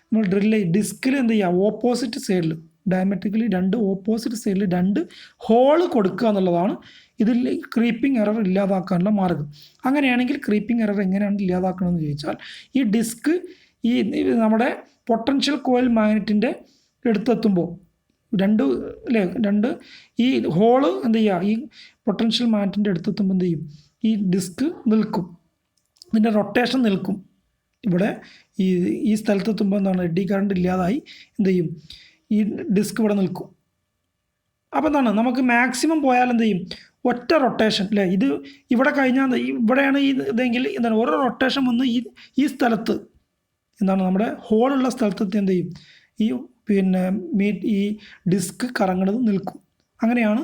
നമ്മൾ ഡ്രില്ല് ഡിസ്കിൽ എന്ത് ചെയ്യുക, ഓപ്പോസിറ്റ് സൈഡിൽ ഡയമെട്രിക്കലി 2 ഓപ്പോസിറ്റ് സൈഡിൽ 2 ഹോള് കൊടുക്കുക എന്നുള്ളതാണ് ഇതിൽ ക്രീപ്പിംഗ് എറർ ഇല്ലാതാക്കാനുള്ള മാർഗ്ഗം. അങ്ങനെയാണെങ്കിൽ ക്രീപ്പിംഗ് എറർ എങ്ങനെയാണ് ഇല്ലാതാക്കണമെന്ന് ചോദിച്ചാൽ, ഈ ഡിസ്ക് ഈ നമ്മുടെ പൊട്ടൻഷ്യൽ കോയിൽ മാഗ്നറ്റിൻ്റെ അടുത്തെത്തുമ്പോൾ 2 ഈ ഹോള് എന്ത് ചെയ്യുക, ഈ പൊട്ടൻഷ്യൽ മാഗ്നറ്റിൻ്റെ അടുത്തെത്തുമ്പോൾ എന്ത് ചെയ്യും, ഈ ഡിസ്ക് നിൽക്കും, ഇതിൻ്റെ റൊട്ടേഷൻ നിൽക്കും. ഇവിടെ ഈ സ്ഥലത്തെത്തുമ്പോൾ എന്താണ്, എഡ്ഡി കറണ്ട് ഇല്ലാതായി എന്ത് ചെയ്യും, ഈ ഡിസ്ക് ഇവിടെ നിൽക്കും. അപ്പോൾ എന്താണ്, നമുക്ക് മാക്സിമം പോയാൽ എന്ത് ചെയ്യും, ഒറ്റ റൊട്ടേഷൻ, അല്ലേ, ഇത് ഇവിടെ കഴിഞ്ഞാൽ ഇവിടെയാണ് ഇതെങ്കിൽ എന്താണ്, ഓരോ റൊട്ടേഷൻ വന്ന് ഈ സ്ഥലത്ത് എന്താണ്, നമ്മുടെ ഹോളുള്ള സ്ഥലത്തെത്തി എന്ത് ചെയ്യും, ഈ ഡിസ്ക് കറങ്ങുന്നത് നിൽക്കും. അങ്ങനെയാണ്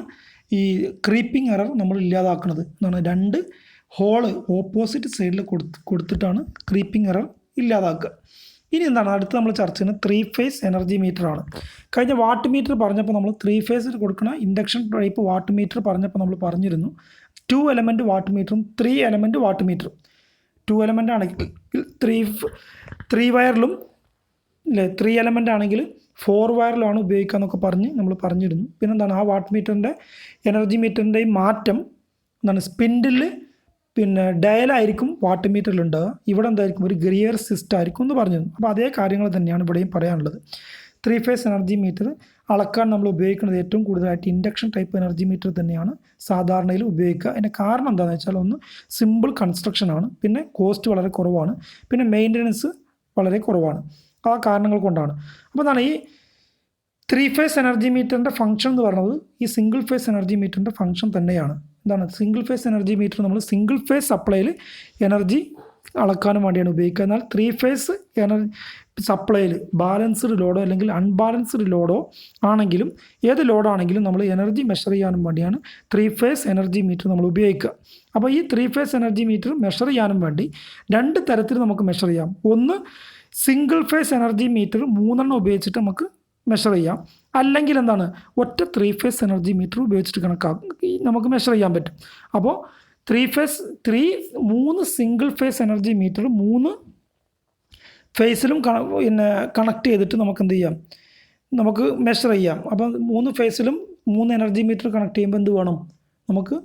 ഈ ക്രീപ്പിംഗ് എറർ നമ്മൾ ഇല്ലാതാക്കുന്നത്. എന്താണ്, 2 ഹോള് ഓപ്പോസിറ്റ് സൈഡിൽ കൊടുത്തിട്ടാണ് ക്രീപ്പിംഗ് എറർ ഇല്ലാതാക്കുക. ഇനി എന്താണ് അടുത്ത് നമ്മൾ ചർച്ച ചെയ്യുന്നത് 3 ഫേസ് എനർജി മീറ്ററാണ്. കഴിഞ്ഞ വാട്ട് മീറ്റർ പറഞ്ഞപ്പോൾ നമ്മൾ 3 ഫേസിൽ കൊടുക്കുന്ന ഇൻഡക്ഷൻ ടൈപ്പ് വാട്ട് മീറ്റർ പറഞ്ഞപ്പോൾ നമ്മൾ പറഞ്ഞിരുന്നു 2 എലമെൻറ്റ് വാട്ട് മീറ്ററും 3 എലമെൻറ്റ് വാട്ട് മീറ്ററും. 2 എലമെൻ്റ് ആണെങ്കിൽ 3 വയറിലും, അല്ലേ, 3 എലമെൻ്റ് ആണെങ്കിൽ 4 വയറിലാണ് ഉപയോഗിക്കുക എന്നൊക്കെ നമ്മൾ പറഞ്ഞിരുന്നു. പിന്നെന്താണ് ആ വാട്ട് മീറ്ററിൻ്റെ എനർജി മീറ്ററിൻ്റെയും മാറ്റം എന്താണ്, സ്പിൻഡിൽ ഡയലായിരിക്കും വാട്ട് മീറ്ററിലുണ്ടാകുക, ഇവിടെ എന്തായിരിക്കും ഒരു ഗിയർ സിസ്റ്റം ആയിരിക്കും എന്ന് പറഞ്ഞിരുന്നു. അപ്പോൾ അതേ കാര്യങ്ങൾ തന്നെയാണ് ഇവിടെയും പറയാനുള്ളത്. 3 ഫേസ് എനർജി മീറ്റർ അളക്കാൻ നമ്മൾ ഉപയോഗിക്കുന്നത് ഏറ്റവും കൂടുതലായിട്ട് ഇൻഡക്ഷൻ ടൈപ്പ് എനർജി മീറ്റർ തന്നെയാണ് സാധാരണയിൽ ഉപയോഗിക്കുക. അതിൻ്റെ കാരണം എന്താണെന്ന് വെച്ചാൽ ഒന്ന് സിമ്പിൾ കൺസ്ട്രക്ഷനാണ്, പിന്നെ കോസ്റ്റ് വളരെ കുറവാണ്, പിന്നെ മെയിൻ്റനൻസ് വളരെ കുറവാണ്. ആ കാരണങ്ങൾ കൊണ്ടാണ്. അപ്പോൾ എന്താണ് ഈ 3 ഫേസ് എനർജി മീറ്ററിൻ്റെ ഫംഗ്ഷൻ എന്ന് പറയുന്നത് ഈ സിംഗിൾ ഫേസ് എനർജി മീറ്ററിൻ്റെ ഫംഗ്ഷൻ തന്നെയാണ്. എന്താണ് സിംഗിൾ ഫേസ് എനർജി മീറ്റർ നമ്മൾ സിംഗിൾ ഫേസ് സപ്ലൈയിൽ എനർജി അളക്കാനും വേണ്ടിയാണ് ഉപയോഗിക്കുക. എന്നാൽ 3 ഫേസ് സപ്ലൈയിൽ ബാലൻസ്ഡ് ലോഡോ അല്ലെങ്കിൽ അൺബാലൻസ്ഡ് ലോഡോ ആണെങ്കിലും ഏത് ലോഡാണെങ്കിലും നമ്മൾ എനർജി മെഷർ ചെയ്യാനും വേണ്ടിയാണ് 3 ഫേസ് എനർജി മീറ്റർ നമ്മൾ ഉപയോഗിക്കുക. അപ്പോൾ ഈ 3 ഫേസ് എനർജി മീറ്റർ മെഷർ ചെയ്യാനും വേണ്ടി 2 തരത്തിൽ നമുക്ക് മെഷർ ചെയ്യാം. ഒന്ന് സിംഗിൾ ഫേസ് എനർജി മീറ്റർ 3 ഉപയോഗിച്ചിട്ട് നമുക്ക് മെഷർ ചെയ്യാം. അല്ലെങ്കിൽ എന്താണ് ഒറ്റ 3 ഫേസ് എനർജി മീറ്റർ ഉപയോഗിച്ചിട്ട് നമുക്ക് മെഷർ ചെയ്യാൻ പറ്റും. അപ്പോൾ 3 സിംഗിൾ ഫേസ് എനർജി മീറ്റർ 3 ഫേസിലും കണക്ട് ചെയ്തിട്ട് നമുക്ക് എന്ത് ചെയ്യാം, നമുക്ക് മെഷർ ചെയ്യാം. അപ്പം 3 ഫേസിലും 3 എനർജി മീറ്റർ കണക്ട് ചെയ്യുമ്പോൾ എന്ത് വേണം നമുക്ക്,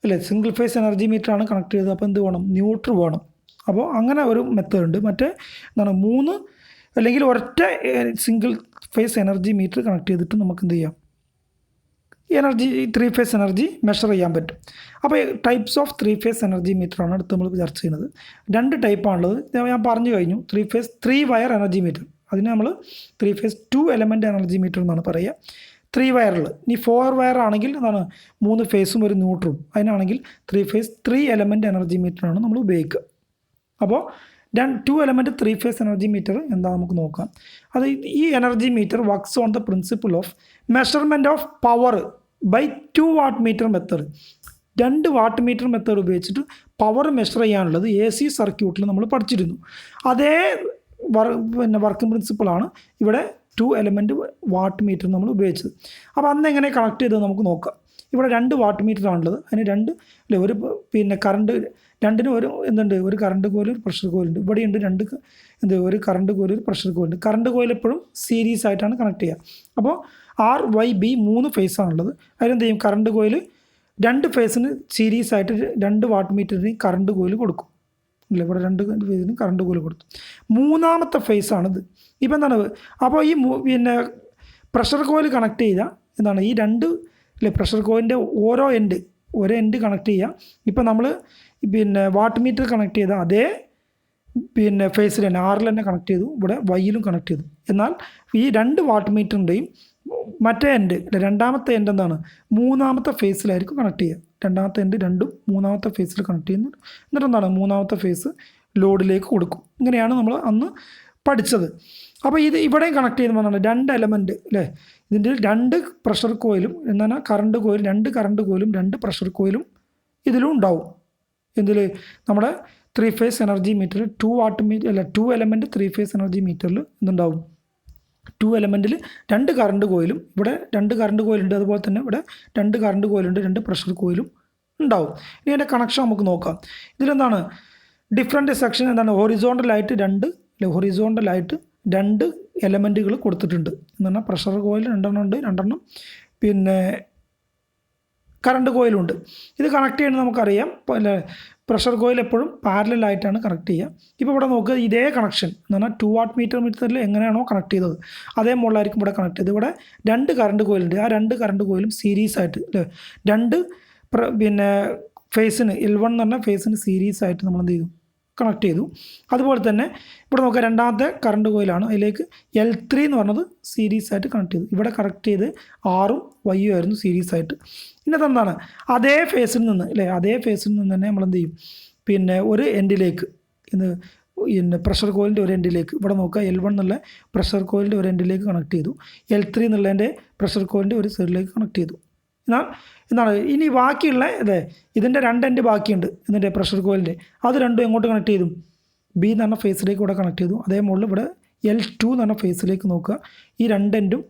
അല്ലേ, സിംഗിൾ ഫേസ് എനർജി മീറ്ററാണ് കണക്ട് ചെയ്തത്, അപ്പോൾ എന്ത് വേണം, ന്യൂട്രൽ വേണം. അപ്പോൾ അങ്ങനെ ഒരു മെത്തേഡ് ഉണ്ട്. മറ്റേ എന്താണ് 3 അല്ലെങ്കിൽ ഒരൊറ്റ single phase energy metre connect ചെയ്തിട്ട് നമുക്ക് എന്ത് ചെയ്യാം, എനർജി 3 ഫേസ് എനർജി മെഷർ ചെയ്യാൻ പറ്റും. അപ്പോൾ ടൈപ്സ് ഓഫ് 3 ഫേസ് എനർജി മീറ്ററാണ് അടുത്ത് നമ്മൾ ചർച്ച ചെയ്യുന്നത്. 2 ടൈപ്പാണുള്ളത്, ഞാൻ പറഞ്ഞു കഴിഞ്ഞു. 3 വയർ എനർജി മീറ്റർ, അതിന് നമ്മൾ 3 ഫേസ് 2 എലമെൻ്റ് എനർജി മീറ്റർ എന്നാണ് പറയുക 3 വയറിൽ. ഇനി 4 വയർ ആണെങ്കിൽ എന്താണ് 3 ഫേസും ഒരു ന്യൂട്രലും, അതിനാണെങ്കിൽ 3 ഫേസ് 3 എലമെൻ്റ് എനർജി മീറ്ററാണ് നമ്മൾ ഉപയോഗിക്കുക. അപ്പോൾ 2 എലമെൻറ്റ് 3 ഫേസ് എനർജി മീറ്റർ എന്താ നമുക്ക് നോക്കാം. അത് ഈ energy meter works on the principle of measurement of power by 2 watt meter method. 2 watt meter method ഉപയോഗിച്ചിട്ട് പവർ മെഷർ ചെയ്യാനുള്ളത് AC സർക്യൂട്ടിൽ നമ്മൾ പഠിച്ചിരുന്നു. അതേ വർക്കിംഗ് പ്രിൻസിപ്പിളാണ് ഇവിടെ 2 എലമെൻറ്റ് വാട്ട് മീറ്റർ നമ്മൾ ഉപയോഗിച്ചത്. അപ്പോൾ അന്ന് എങ്ങനെ കണക്ട് ചെയ്തത് നമുക്ക് നോക്കാം. ഇവിടെ 2 വാട്ട് മീറ്റർ ആണുള്ളത്. അതിന് 2 അല്ലേ, ഒരു കറണ്ട് രണ്ടിനും ഒരു കറണ്ട് കോയിൽ ഒരു പ്രഷർ കോയിലുണ്ട്. ഇവിടെയുണ്ട് 2 ഒരു കറണ്ട് കോയിൽ ഒരു പ്രഷർ കോയിലുണ്ട്. കറണ്ട് കോയിൽ എപ്പോഴും സീരീസ് ആയിട്ടാണ് കണക്ട് ചെയ്യുക. അപ്പോൾ RYB 3 ഫേസ് ആണുള്ളത്. അതിലെന്ത് ചെയ്യും, കറണ്ട് കോയിൽ 2 ഫേസിന് സീരീസ് ആയിട്ട് 2 വാട്ട് മീറ്ററിന് കറണ്ട് കോയിൽ കൊടുക്കും. ഇല്ല, ഇവിടെ 2 ഫേസിന് കറണ്ട് കോയിൽ കൊടുത്തു. 3ാമത്തെ ഫേസ് ആണിത്. ഇപ്പം എന്താണ്, അപ്പോൾ ഈ പ്രഷർ കോയിൽ കണക്ട് ചെയ്താൽ എന്താണ് ഈ 2 പ്രഷർ കോയിലിൻ്റെ ഓരോ എൻഡ് കണക്ട് ചെയ്യുക. ഇപ്പം നമ്മൾ വാട്ട് മീറ്റർ കണക്ട് ചെയ്ത അതേ ഫേസിൽ തന്നെ Rൽ തന്നെ കണക്ട് ചെയ്തു, ഇവിടെ Yയിലും കണക്ട് ചെയ്തു. എന്നാൽ ഈ 2 വാട്ട് മീറ്ററിൻ്റെയും മറ്റേ രണ്ടാമത്തെ എൻഡ് എന്താണ് 3ാമത്തെ ഫേസിലായിരിക്കും കണക്ട് ചെയ്യുക. 2ാമത്തെ എൻഡ് 2ഉം 3ാമത്തെ ഫേസിൽ കണക്ട് ചെയ്യുന്നു. എന്നിട്ട് എന്താണ് 3ാമത്തെ ഫേസ് ലോഡിലേക്ക് കൊടുക്കും. ഇങ്ങനെയാണ് നമ്മൾ അന്ന് പഠിച്ചത്. അപ്പോൾ ഇവിടെയും കണക്ട് ചെയ്യുമ്പോൾ എന്താണ് 2 എലമെൻറ്റ് അല്ലേ, ഇതിൻ്റെ 2 പ്രഷർ കോയിലും എന്നാൽ കറണ്ട് കോയിൽ 2 കറണ്ട് കോയിലും 2 പ്രഷർ കോയിലും ഇതിലും ഉണ്ടാവും. ഇതിൽ നമ്മുടെ 3 ഫേസ് എനർജി മീറ്ററിൽ 2 എലമെൻറ്റ് 3 ഫേസ് എനർജി മീറ്ററിൽ എന്തുണ്ടാവും, 2 എലമെൻറ്റിൽ 2 കറണ്ട് കോയിലും, ഇവിടെ 2 കറണ്ട് കോയിലുണ്ട്, അതുപോലെ തന്നെ ഇവിടെ 2 കറണ്ട് കോയിലുണ്ട്, 2 പ്രഷർ കോയിലും ഉണ്ടാവും. ഇനി അതിൻ്റെ കണക്ഷൻ നമുക്ക് നോക്കാം. ഇതിലെന്താണ് ഡിഫറെൻറ്റ് സെക്ഷൻ എന്താണ് ഹൊറിസോണ്ടലായിട്ട് 2 എലമെൻറ്റുകൾ കൊടുത്തിട്ടുണ്ട്. എന്ന് പറഞ്ഞാൽ പ്രഷർ കോയിൽ 2 ഉണ്ട്, 2 കറണ്ട് കോയിലുണ്ട്. ഇത് കണക്ട് ചെയ്യുന്നത് നമുക്കറിയാം. പ്രഷർ കോയിൽ എപ്പോഴും പാരലായിട്ടാണ് കണക്ട് ചെയ്യുക. ഇപ്പോൾ ഇവിടെ നോക്കുക, ഇതേ കണക്ഷൻ എന്ന് പറഞ്ഞാൽ 2 വാട്ട് മീറ്ററിൽ എങ്ങനെയാണോ കണക്ട് ചെയ്തത് അതേ മുകളിലായിരിക്കും ഇവിടെ കണക്ട് ചെയ്തത്. ഇവിടെ 2 കറണ്ട് കോയിലുണ്ട്. ആ 2 കറണ്ട് കോയിലും സീരീസ് ആയിട്ട് 2 ഫേസിന് L1 എന്ന് പറഞ്ഞാൽ ഫേസിന് സീരീസ് ആയിട്ട് നമ്മൾ എന്ത് ചെയ്തു, കണക്ട് ചെയ്തു. അതുപോലെ തന്നെ ഇവിടെ നോക്കുക, 2ാമത്തെ കറണ്ട് കോയിലാണ്, അതിലേക്ക് L3 എന്ന് പറഞ്ഞത് സീരീസ് ആയിട്ട് കണക്ട് ചെയ്തു. ഇവിടെ കണക്ട് ചെയ്ത് Rഉം Yയും ആയിരുന്നു സീരീസ് ആയിട്ട്. ഇന്നത്തെ എന്താണ് അതേ ഫേസിൽ നിന്ന് തന്നെ നമ്മൾ എന്ത് ചെയ്യും, ഒരു എൻഡിലേക്ക് പ്രഷർ കോയിലിൻ്റെ ഒരു എൻഡിലേക്ക് ഇവിടെ നോക്കുക, L1 എന്നുള്ള പ്രഷർ കോയിലിൻ്റെ ഒരു എൻഡിലേക്ക് കണക്ട് ചെയ്തു, L3 എന്നുള്ളതിൻ്റെ പ്രഷർ കോയിലിൻ്റെ ഒരു സൈഡിലേക്ക് കണക്ട് ചെയ്തു. എന്താണ് ഇനി ബാക്കിയുള്ള ഇതിൻ്റെ 2 എൻഡ് ബാക്കിയുണ്ട്, ഇതിൻ്റെ പ്രഷർ കോയിലിൻ്റെ, അത് 2 എങ്ങോട്ട് കണക്ട് ചെയ്തു, B എന്ന് പറഞ്ഞ ഫേസിലേക്ക് ഇവിടെ കണക്ട് ചെയ്തു. അതേ മുകളിൽ ഇവിടെ L2 എന്ന് പറഞ്ഞ ഫേസിലേക്ക് നോക്കുക, ഈ 2 എൻഡും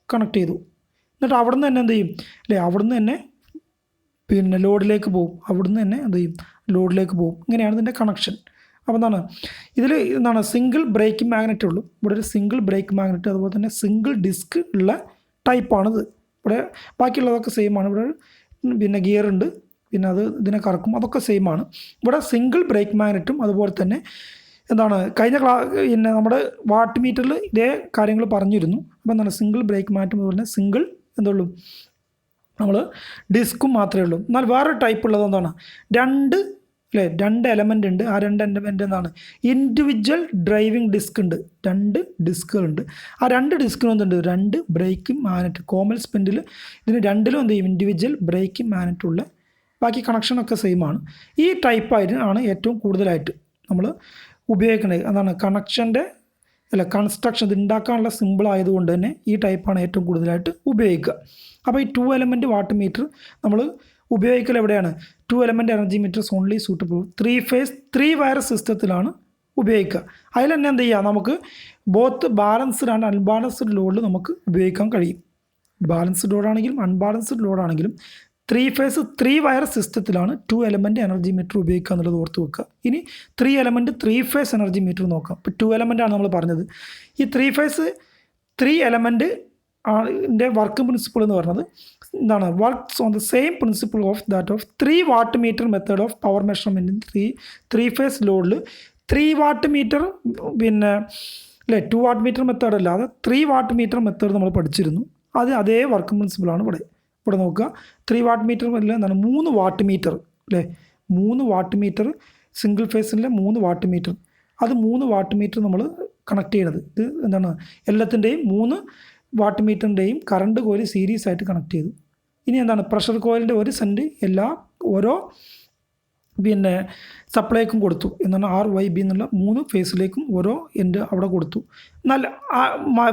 കണക്ട് ചെയ്തു. എന്നിട്ട് അവിടുന്ന് തന്നെ എന്ത് ചെയ്യും, അവിടുന്ന് തന്നെ ലോഡിലേക്ക് പോകും. അവിടുന്ന് തന്നെ എന്ത് ചെയ്യും, ലോഡിലേക്ക് പോകും. ഇങ്ങനെയാണ് ഇതിൻ്റെ കണക്ഷൻ. അപ്പോൾ എന്താണ് ഇതിൽ എന്താണ് സിംഗിൾ ബ്രേക്കിംഗ് മാഗ്നറ്റ് ഉള്ളൂ. ഇവിടെ ഒരു സിംഗിൾ ബ്രേക്ക് മാഗ്നറ്റ് അതുപോലെ തന്നെ സിംഗിൾ ഡിസ്ക് ഉള്ള ടൈപ്പാണിത്. ഇവിടെ ബാക്കിയുള്ളതൊക്കെ സെയിമാണ്. ഇവിടെ പിന്നെ ഗിയർ ഉണ്ട്, പിന്നെ അത് ഇതിനെ കറക്കും, അതൊക്കെ സെയിമാണ്. ഇവിടെ സിംഗിൾ ബ്രേക്ക് മാഗ്നറ്റും അതുപോലെ തന്നെ എന്താണ് കഴിഞ്ഞ പിന്നെ നമ്മുടെ വാട്ട് മീറ്ററിൽ ഇതേ കാര്യങ്ങൾ പറഞ്ഞിരുന്നു. അപ്പോൾ എന്താണ് സിംഗിൾ ബ്രേക്ക് മാഗ്നറ്റും അതുപോലെ തന്നെ സിംഗിൾ എന്തുള്ളൂ നമ്മൾ ഡിസ്കും മാത്രമേ ഉള്ളൂ. എന്നാൽ വേറെ ടൈപ്പ് ഉള്ളത് എന്താണ് രണ്ട് എലമെൻ്റ് ഉണ്ട്. ആ രണ്ട് എലമെൻ്റ് എന്താണ് ഇൻഡിവിജ്വൽ ഡ്രൈവിംഗ് ഡിസ്ക് ഉണ്ട്. 2 ഡിസ്കുകളുണ്ട്. ആ 2 ഡിസ്കിനും എന്തുണ്ട് 2 ബ്രേക്കിംഗ് മാഗ്നറ്റ്. കോമൽ സ്പിൻഡിൽ ഇതിന് രണ്ടിലും എന്ത് ചെയ്യും ഇൻഡിവിജ്വൽ ബ്രേക്കിംഗ് മാഗ്നറ്റ് ഉള്ള. ബാക്കി കണക്ഷനൊക്കെ സെയിമാണ്. ഈ ടൈപ്പായിട്ട് ആണ് ഏറ്റവും കൂടുതലായിട്ട് നമ്മൾ ഉപയോഗിക്കുന്നത്. അതാണ് കൺസ്ട്രക്ഷൻ ഇത് ഉണ്ടാക്കാനുള്ള സിമ്പിൾ ആയതുകൊണ്ട് തന്നെ ഈ ടൈപ്പാണ് ഏറ്റവും കൂടുതലായിട്ട് ഉപയോഗിക്കുക. അപ്പോൾ ഈ 2 എലമെൻറ്റ് വാട്ട് മീറ്റർ നമ്മൾ ഉപയോഗിക്കൽ എവിടെയാണ് 2 element energy meters only suitable 3 phase 3 wire സിസ്റ്റത്തിലാണ് ഉപയോഗിക്കുക. അതിൽ തന്നെ എന്ത് ചെയ്യുക നമുക്ക് ബോത്ത് ബാലൻസ്ഡ് ആൻഡ് അൺബാലൻസ്ഡ് ലോഡിൽ നമുക്ക് ഉപയോഗിക്കാൻ കഴിയും. ബാലൻസ്ഡ് ലോഡാണെങ്കിലും അൺബാലൻസ്ഡ് ലോഡാണെങ്കിലും 3 ഫേസ് 3 വയർ സിസ്റ്റത്തിലാണ് 2 എലമെൻറ്റ് എനർജി മീറ്റർ ഉപയോഗിക്കുക എന്നുള്ളത് ഓർത്ത് വെക്കുക. ഇനി 3 എലമെൻറ്റ് 3 ഫേസ് എനർജി മീറ്റർ നോക്കാം. ഇപ്പോൾ 2 എലമെൻ്റാണ് നമ്മൾ പറഞ്ഞത്. ഈ 3 ഫേസ് 3 എലമെൻറ്റ് ൻ്റെ വർക്ക് പ്രിൻസിപ്പിൾ എന്ന് പറയുന്നത് എന്താണ് works on the same principle of that of 3 watt meter method of power measurement 3 phase ലോഡിൽ 3 വാട്ട് മീറ്റർ പിന്നെ 2 വാട്ട് മീറ്റർ മെത്തേഡ് അല്ലാതെ 3 വാട്ട് മീറ്റർ മെത്തേഡ് നമ്മൾ പഠിച്ചിരുന്നു. അതേ വർക്ക് പ്രിൻസിപ്പിളാണ് ഇവിടെ നോക്കുക. 3 വാട്ട് മീറ്റർ അല്ല എന്താണ് 3 watt meter 3 watt meter single ഫേസിലെ 3 വാട്ട് മീറ്റർ. അത് 3 വാട്ട് മീറ്റർ നമ്മൾ കണക്ട് ചെയ്യണത് ഇത് എന്താണ് എല്ലാത്തിൻ്റെയും 3 വാട്ട് മീറ്ററിൻ്റെയും കറണ്ട് കോയിൽ സീരീസ് ആയിട്ട് കണക്ട് ചെയ്തു. ഇനി എന്താണ് പ്രഷർ കോയിലിൻ്റെ ഒരു സെൻറ്റ് ഓരോ പിന്നെ സപ്ലൈക്കും കൊടുത്തു. എന്താണ് RYB എന്നുള്ള 3 ഫേസിലേക്കും ഓരോ എൻഡ് അവിടെ കൊടുത്തു. എന്നാൽ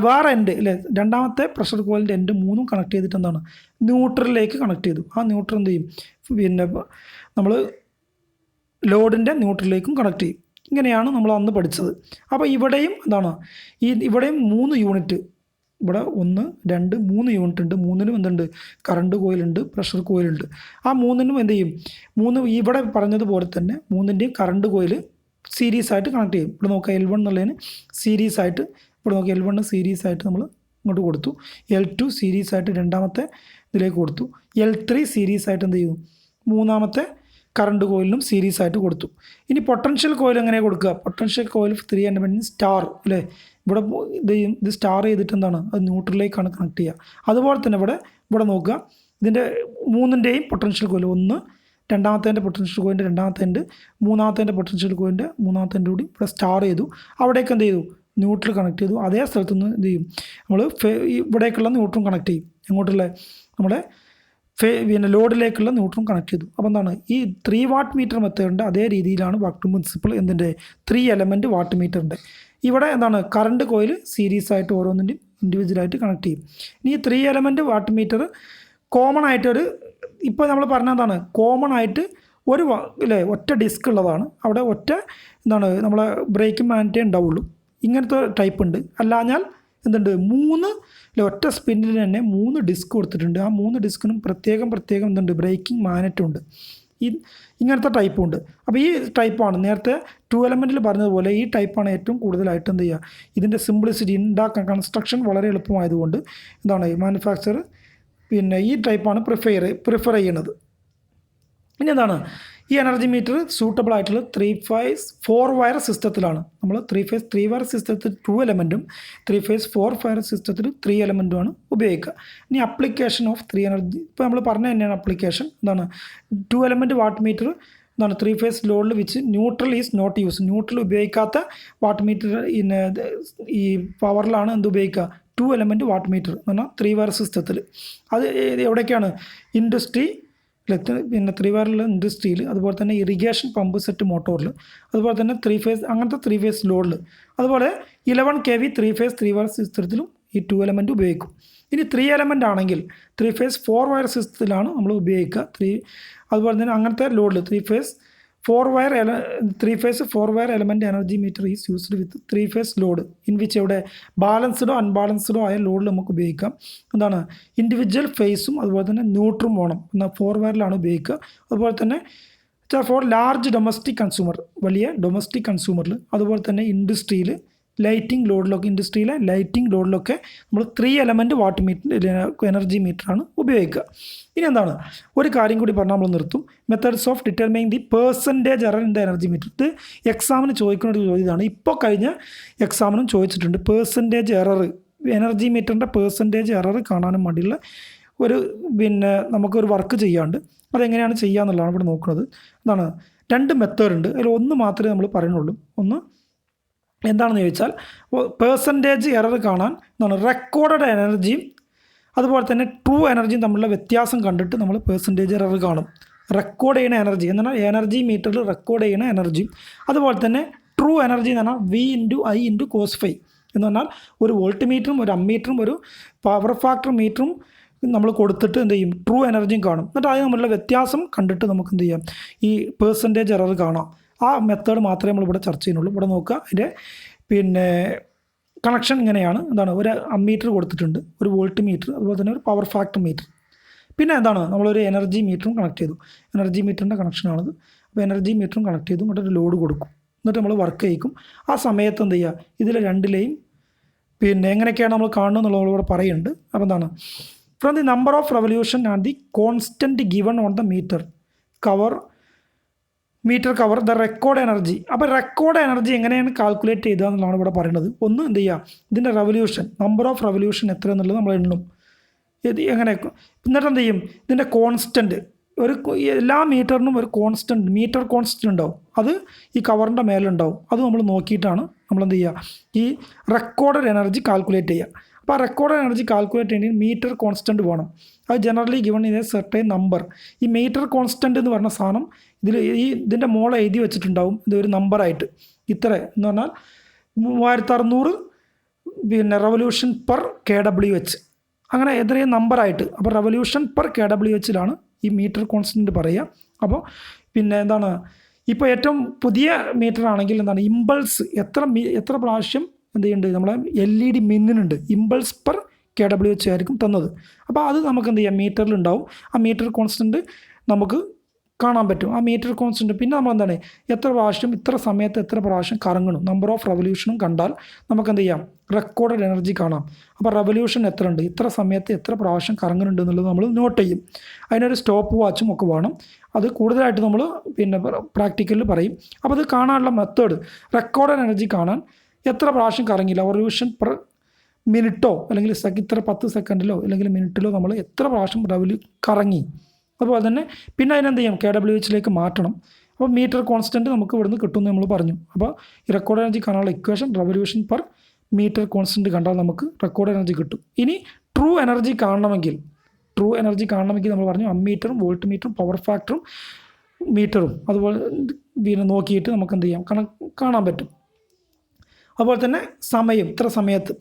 വേറെ എൻഡ് രണ്ടാമത്തെ പ്രഷർ കോയിലിൻ്റെ എൻഡ് 3 കണക്ട് ചെയ്തിട്ട് എന്താണ് ന്യൂട്രലിലേക്ക് കണക്ട് ചെയ്തു. ആ ന്യൂട്രൽ എന്ത് ചെയ്യും പിന്നെ നമ്മൾ ലോഡിൻ്റെ ന്യൂട്രലിലേക്കും കണക്ട് ചെയ്യും. ഇങ്ങനെയാണ് നമ്മൾ അന്ന് പഠിച്ചത്. അപ്പോൾ ഇവിടെയും എന്താണ് ഇവിടെയും 3 യൂണിറ്റ് ഇവിടെ 1 2 3 യൂണിറ്റ് ഉണ്ട്. 3നും എന്തുണ്ട് കറണ്ട് കോയിലുണ്ട്, പ്രഷർ കോയിലുണ്ട്. ആ 3നും എന്ത് ചെയ്യും 3 ഇവിടെ പറഞ്ഞതുപോലെ തന്നെ 3ൻ്റെയും കറണ്ട് കോയിൽ സീരീസ് ആയിട്ട് കണക്ട് ചെയ്യും. ഇവിടെ നോക്കുക L1 എന്നുള്ളതിന് സീരീസ് ആയിട്ട് ഇവിടെ നോക്കുക L1 സീരീസ് ആയിട്ട് നമ്മൾ ഇങ്ങോട്ട് കൊടുത്തു. L2 സീരീസ് ആയിട്ട് രണ്ടാമത്തെ ഇതിലേക്ക് കൊടുത്തു. L3 സീരീസ് ആയിട്ട് എന്ത് ചെയ്തു മൂന്നാമത്തെ കറണ്ട് കോയിലിനും സീരീസ് ആയിട്ട് കൊടുത്തു. ഇനി പൊട്ടൻഷ്യൽ കോയിൽ എങ്ങനെ കൊടുക്കുക? പൊട്ടൻഷ്യൽ കോയിൽ 3 എലമെൻറ്റ് സ്റ്റാർ ഇവിടെ ഇത് സ്റ്റാർ ചെയ്തിട്ട് എന്താണ് അത് ന്യൂട്രലിലേക്കാണ് കണക്ട് ചെയ്യുക. അതുപോലെ തന്നെ ഇവിടെ നോക്കുക ഇതിൻ്റെ 3ൻ്റെയും പൊട്ടൻഷ്യൽ കോയിൽ 1 രണ്ടാമത്തെ പൊട്ടൻഷ്യൽ കോയിലിൻ്റെ രണ്ടാമത്തെ എൻഡ് മൂന്നാമത്തെ പൊട്ടൻഷ്യൽ കോയിലിൻ്റെ മൂന്നാമത്തെ എൻഡ് കൂടി ഇവിടെ സ്റ്റാർ ചെയ്തു. അവിടേക്ക് എന്ത് ചെയ്തു ന്യൂട്രൽ കണക്ട് ചെയ്തു. അതേ സ്ഥലത്ത് നിന്ന് എന്ത് ചെയ്യും നമ്മൾ ഇവിടേക്കുള്ള ന്യൂട്രൽ കണക്ട് ചെയ്യും. എങ്ങോട്ടുള്ള നമ്മുടെ പിന്നെ ലോഡിലേക്കുള്ള ന്യൂട്രൽ കണക്ട് ചെയ്തു. അപ്പോൾ എന്താണ് ഈ 3 വാട്ട് മീറ്റർ മെത്തേഡിൻ്റെ അതേ രീതിയിലാണ് വർക്ക് പ്രിൻസിപ്പിൾ എന്തിൻ്റെ 3 എലമെൻറ്റ് വാട്ട് മീറ്ററിൻ്റെ. ഇവിടെ എന്താണ് കറണ്ട് കോയിൽ സീരീസ് ആയിട്ട് ഓരോന്നിൻ്റെയും ഇൻഡിവിജ്വലായിട്ട് കണക്ട് ചെയ്യും. ഇനി 3 എലമെൻറ്റ് വാട്ട് മീറ്റർ കോമൺ ആയിട്ടൊരു ഇപ്പോൾ നമ്മൾ പറഞ്ഞതാണ് കോമൺ ആയിട്ട് ഒരു ഒറ്റ ഡിസ്ക് ഉള്ളതാണ്. അവിടെ ഒറ്റ എന്താണ് നമ്മളെ ബ്രേക്കിംഗ് മാഗ്നറ്റേ ഉണ്ടാവുള്ളൂ. ഇങ്ങനത്തെ ടൈപ്പ് ഉണ്ട്. അല്ലാഞ്ഞാൽ എന്തുണ്ട് 3 ഒറ്റ സ്പിന്നിൽ തന്നെ 3 ഡിസ്ക് കൊടുത്തിട്ടുണ്ട്. ആ 3 ഡിസ്കിനും പ്രത്യേകം എന്തുണ്ട് ബ്രേക്കിംഗ് മാഗ്നറ്റും ഉണ്ട്. ഇങ്ങനത്തെ ടൈപ്പും ഉണ്ട്. അപ്പോൾ ഈ ടൈപ്പാണ് നേരത്തെ 2 എലമെൻറ്റിൽ പറഞ്ഞതുപോലെ ഈ ടൈപ്പാണ് ഏറ്റവും കൂടുതലായിട്ട് എന്ത് ചെയ്യുക ഇതിൻ്റെ സിംപ്ലിസിറ്റി ഉണ്ടാക്കാൻ കൺസ്ട്രക്ഷൻ വളരെ എളുപ്പമായതുകൊണ്ട് എന്താണ് മാനുഫാക്ചർ പിന്നെ ഈ ടൈപ്പാണ് പ്രിഫർ ചെയ്യുന്നത്. ഇനി എന്താണ് ഈ എനർജി മീറ്റർ സൂട്ടബിൾ ആയിട്ടുള്ള 3 ഫേസ് 4 വയർ സിസ്റ്റത്തിലാണ്. നമ്മൾ 3 ഫേസ് 3 വയർ സിസ്റ്റത്തിൽ 2 എലമെൻറ്റും 3 ഫേസ് 4 വയർ സിസ്റ്റത്തിൽ 3 എലമെൻറ്റുമാണ് ഉപയോഗിക്കുക. ഇനി അപ്ലിക്കേഷൻ ഓഫ് 3 എനർജി ഇപ്പോൾ നമ്മൾ പറഞ്ഞ തന്നെയാണ് അപ്ലിക്കേഷൻ എന്താണ് 2 എലമെൻറ്റ് വാട്ട് മീറ്റർ എന്താണ് 3 ഫേസ് ലോഡിൽ വെച്ച് neutral is not use. Neutral ഉപയോഗിക്കാത്ത വാട്ട് മീറ്റർ ഈ പവറിലാണ് എന്ത് ഉപയോഗിക്കുക 2 എലമെൻറ്റ് വാട്ട് മീറ്റർ എന്ന് പറഞ്ഞാൽ 3 വയർ സിസ്റ്റത്തിൽ. അത് എവിടേക്കാണ് ഇൻഡസ്ട്രി പിന്നെ 3 വയറുള്ള ഇൻഡസ്ട്രിയിൽ, അതുപോലെ തന്നെ ഇറിഗേഷൻ പമ്പ് സെറ്റ് മോട്ടോറിൽ, അതുപോലെ തന്നെ 3 ഫേസ് അങ്ങനത്തെ 3 ഫേസ് ലോഡിൽ, അതുപോലെ 11 kV 3 ഫേസ് 3 വയർ സിസ്റ്റത്തിലും ഈ 2 എലമെൻറ്റ് ഉപയോഗിക്കും. ഇനി 3 എലമെൻ്റ് ആണെങ്കിൽ 3 ഫേസ് 4 വയർ സിസ്റ്റത്തിലാണ് നമ്മൾ ഉപയോഗിക്കുക. അതുപോലെ തന്നെ അങ്ങനത്തെ ലോഡിൽ 3 phase 4 wire element energy meter is used with 3 phase load in which എവിടെ ബാലൻസ്ഡോ അൺബാലൻസ്ഡോ ആയ ലോഡിൽ നമുക്ക് ഉപയോഗിക്കാം. എന്താണ് ഇൻഡിവിജ്വൽ ഫേസും അതുപോലെ തന്നെ ന്യൂട്രും വേണം. എന്നാൽ 4 വയറിലാണ് ഉപയോഗിക്കുക. അതുപോലെ തന്നെ ഫോർ ലാർജ് ഡൊമസ്റ്റിക് കൺസ്യൂമർ, വലിയ ഡൊമസ്റ്റിക് കൺസ്യൂമറിൽ, അതുപോലെ തന്നെ ഇൻഡസ്ട്രിയിൽ ലൈറ്റിംഗ് ലോഡിലൊക്കെ, ഇൻഡസ്ട്രിയിലെ ലൈറ്റിംഗ് ലോഡിലൊക്കെ നമ്മൾ 3 എലമെൻറ്റ് വാട്ട് മീറ്റർ എനർജി മീറ്ററാണ് ഉപയോഗിക്കുക. ഇനി എന്താണ് ഒരു കാര്യം കൂടി പറഞ്ഞാൽ നമ്മൾ നിർത്തും. Methods of determining the percentage error in the energy meter. ഇത് എക്സാമിന് ചോദിക്കുന്ന ഒരു ചോദ്യമാണ്. ഇപ്പോൾ കഴിഞ്ഞ എക്സാമിനും ചോദിച്ചിട്ടുണ്ട്. പേഴ്സൻറ്റേജ് എറർ, എനർജി മീറ്ററിൻ്റെ പേഴ്സൻറ്റേജ് എറർ കാണാനും വേണ്ടിയുള്ള ഒരു നമുക്കൊരു വർക്ക് ചെയ്യാണ്ട് അതെങ്ങനെയാണ് ചെയ്യുക എന്നുള്ളതാണ് ഇവിടെ നോക്കുന്നത്. എന്താണ് 2 മെത്തേഡ് ഉണ്ട്. അതിൽ ഒന്ന് മാത്രമേ നമ്മൾ പറയുന്നുള്ളൂ. ഒന്ന് എന്താണെന്ന് ചോദിച്ചാൽ പേഴ്സൻറ്റേജ് എറർ കാണാൻ എന്താണ് റെക്കോർഡഡ് എനർജിയും അതുപോലെ തന്നെ ട്രൂ എനർജിയും തമ്മിലുള്ള വ്യത്യാസം കണ്ടിട്ട് നമ്മൾ പേഴ്സൻറ്റേജ് എറർ കാണും. റെക്കോർഡ് ചെയ്യുന്ന എനർജി എന്നാൽ എനർജി മീറ്ററിൽ റെക്കോർഡ് ചെയ്യുന്ന എനർജിയും അതുപോലെ തന്നെ ട്രൂ എനർജി എന്ന് പറഞ്ഞാൽ V/I cos φ എന്ന് പറഞ്ഞാൽ ഒരു വോൾട്ട് മീറ്ററും ഒരു അമ്മീറ്ററും ഒരു പവർ ഫാക്ടർ മീറ്ററും നമ്മൾ കൊടുത്തിട്ട് എന്ത് ചെയ്യും ട്രൂ എനർജിയും കാണും. എന്നിട്ട് അത് തമ്മിലുള്ള വ്യത്യാസം കണ്ടിട്ട് നമുക്ക് എന്ത് ചെയ്യാം ഈ പേഴ്സൻറ്റേജ് എറർ കാണാം. ആ മെത്തേഡ് മാത്രമേ നമ്മളിവിടെ ചർച്ച ചെയ്യുന്നുള്ളൂ. ഇവിടെ നോക്കുക, അതിൻ്റെ കണക്ഷൻ ഇങ്ങനെയാണ്. എന്താണ് ഒരു അമ്മീറ്റർ കൊടുത്തിട്ടുണ്ട്, ഒരു വോൾട്ട് മീറ്റർ, അതുപോലെ തന്നെ ഒരു പവർ ഫാക്ടർ മീറ്റർ. പിന്നെ എന്താണ് നമ്മളൊരു എനർജി മീറ്ററും കണക്ട് ചെയ്തു. എനർജി മീറ്ററിൻ്റെ കണക്ഷനാണത്. അപ്പോൾ എനർജി മീറ്ററും കണക്ട് ചെയ്തു, ഇങ്ങോട്ട് ഒരു ലോഡ് കൊടുക്കും. എന്നിട്ട് നമ്മൾ വർക്ക് ചെയ്യിക്കും. ആ സമയത്ത് എന്ത് ചെയ്യുക ഇതിൽ രണ്ടിലെയും എങ്ങനെയൊക്കെയാണ് നമ്മൾ കാണുന്നത് എന്നുള്ളത് ഇവിടെ പറയുന്നുണ്ട്. അപ്പോൾ എന്താണ് from the number of revolution and the constant given on the metre cover the record energy. അപ്പോൾ റെക്കോർഡ് എനർജി എങ്ങനെയാണ് കാൽക്കുലേറ്റ് ചെയ്യുക എന്നുള്ളതാണ് ഇവിടെ പറയുന്നത്. ഒന്ന് എന്ത് ചെയ്യുക ഇതിൻ്റെ റെവല്യൂഷൻ, നമ്പർ ഓഫ് റെവല്യൂഷൻ എത്ര എന്നുള്ളത് നമ്മൾ എണ്ണും. എങ്ങനെ എന്നിട്ട് എന്ത് ചെയ്യും ഇതിൻ്റെ കോൺസ്റ്റൻറ്റ്, ഒരു എല്ലാ മീറ്ററിനും ഒരു കോൺസ്റ്റൻറ്റ് മീറ്റർ കോൺസ്റ്റൻറ്റ് ഉണ്ടാവും. അത് ഈ കവറിൻ്റെ മേലുണ്ടാവും. അത് നമ്മൾ നോക്കിയിട്ടാണ് നമ്മൾ എന്ത് ചെയ്യുക ഈ റെക്കോർഡഡ് എനർജി കാൽക്കുലേറ്റ് ചെയ്യുക. അപ്പോൾ ആ റെക്കോർഡ് എനർജി കാൽക്കുലേറ്റ് ചെയ്യണമെങ്കിൽ മീറ്റർ കോൺസ്റ്റൻറ്റ് വേണം. അത് generally given in A certain number. ഈ മീറ്റർ കോൺസ്റ്റൻറ്റ് എന്ന് പറഞ്ഞ സാധനം ഇതിൻ്റെ മോളെ എഴുതി വെച്ചിട്ടുണ്ടാവും. ഇതൊരു നമ്പറായിട്ട് ഇത്ര എന്ന് പറഞ്ഞാൽ 3600 റെവല്യൂഷൻ പെർ KWH അങ്ങനെ എത്രയും നമ്പറായിട്ട്. അപ്പോൾ റെവല്യൂഷൻ പെർ KWHലാണ് ഈ മീറ്റർ കോൺസ്റ്റൻറ്റ് പറയുക. അപ്പോൾ എന്താണ് ഇപ്പോൾ ഏറ്റവും പുതിയ മീറ്റർ ആണെങ്കിൽ എന്താണ് ഇമ്പൾസ് എത്ര പ്രാവശ്യം എന്ത് ചെയ്യുന്നുണ്ട് നമ്മളെ LED മിന്നുന്നുണ്ട്. ഇമ്പൾസ് പെർ KWH ആയിരിക്കും തന്നത്. അപ്പോൾ അത് നമുക്ക് എന്ത് ചെയ്യാം മീറ്ററിലുണ്ടാവും. ആ മീറ്റർ കോൺസ്റ്റൻറ്റ് നമുക്ക് കാണാൻ പറ്റും. ആ മീറ്റർ കോൺസ്റ്റൻറ്റ് പിന്നെ നമ്മൾ എന്താണ് എത്ര പ്രാവശ്യം ഇത്ര സമയത്ത് എത്ര പ്രാവശ്യം കറങ്ങണം, നമ്പർ ഓഫ് റെവല്യൂഷനും കണ്ടാൽ നമുക്ക് എന്ത് ചെയ്യാം റെക്കോർഡഡ് എനർജി കാണാം. അപ്പോൾ റെവല്യൂഷൻ എത്ര ഉണ്ട്, ഇത്ര സമയത്ത് എത്ര പ്രാവശ്യം കറങ്ങുന്നുണ്ട് എന്നുള്ളത് നമ്മൾ നോട്ട് ചെയ്യും. അതിനൊരു സ്റ്റോപ്പ് വാച്ചും ഒക്കെ വേണം. അത് കൂടുതലായിട്ട് നമ്മൾ പ്രാക്ടിക്കലിൽ പറയും. അപ്പോൾ അത് കാണാനുള്ള മെത്തേഡ് റെക്കോർഡഡ് എനർജി കാണാൻ എത്ര പ്രാവശ്യം കറങ്ങില്ല, റെവല്യൂഷൻ പെർ മിനിറ്റോ അല്ലെങ്കിൽ ഇത്ര 10 സെക്കൻഡിലോ അല്ലെങ്കിൽ മിനിറ്റിലോ നമ്മൾ എത്ര പ്രാവശ്യം കറങ്ങി. അതുപോലെ തന്നെ പിന്നെ അതിനെന്ത് ചെയ്യും KWHലേക്ക് മാറ്റണം. അപ്പോൾ മീറ്റർ കോൺസ്റ്റൻറ്റ് നമുക്ക് ഇവിടുന്ന് കിട്ടുമെന്ന് നമ്മൾ പറഞ്ഞു. അപ്പോൾ ഈ റെക്കോർഡ് എനർജി കാണാനുള്ള equation revolution per meter constant കണ്ടാൽ നമുക്ക് റെക്കോർഡ് എനർജി കിട്ടും. ഇനി ട്രൂ എനർജി കാണണമെങ്കിൽ നമ്മൾ പറഞ്ഞു അമ്മീറ്ററും വോൾട്ട് മീറ്ററും പവർ ഫാക്ടറും മീറ്ററും അതുപോലെ നോക്കിയിട്ട് നമുക്ക് എന്ത് ചെയ്യാം കാണാൻ പറ്റും. അതുപോലെ തന്നെ സമയം ഇത്ര സമയത്ത്.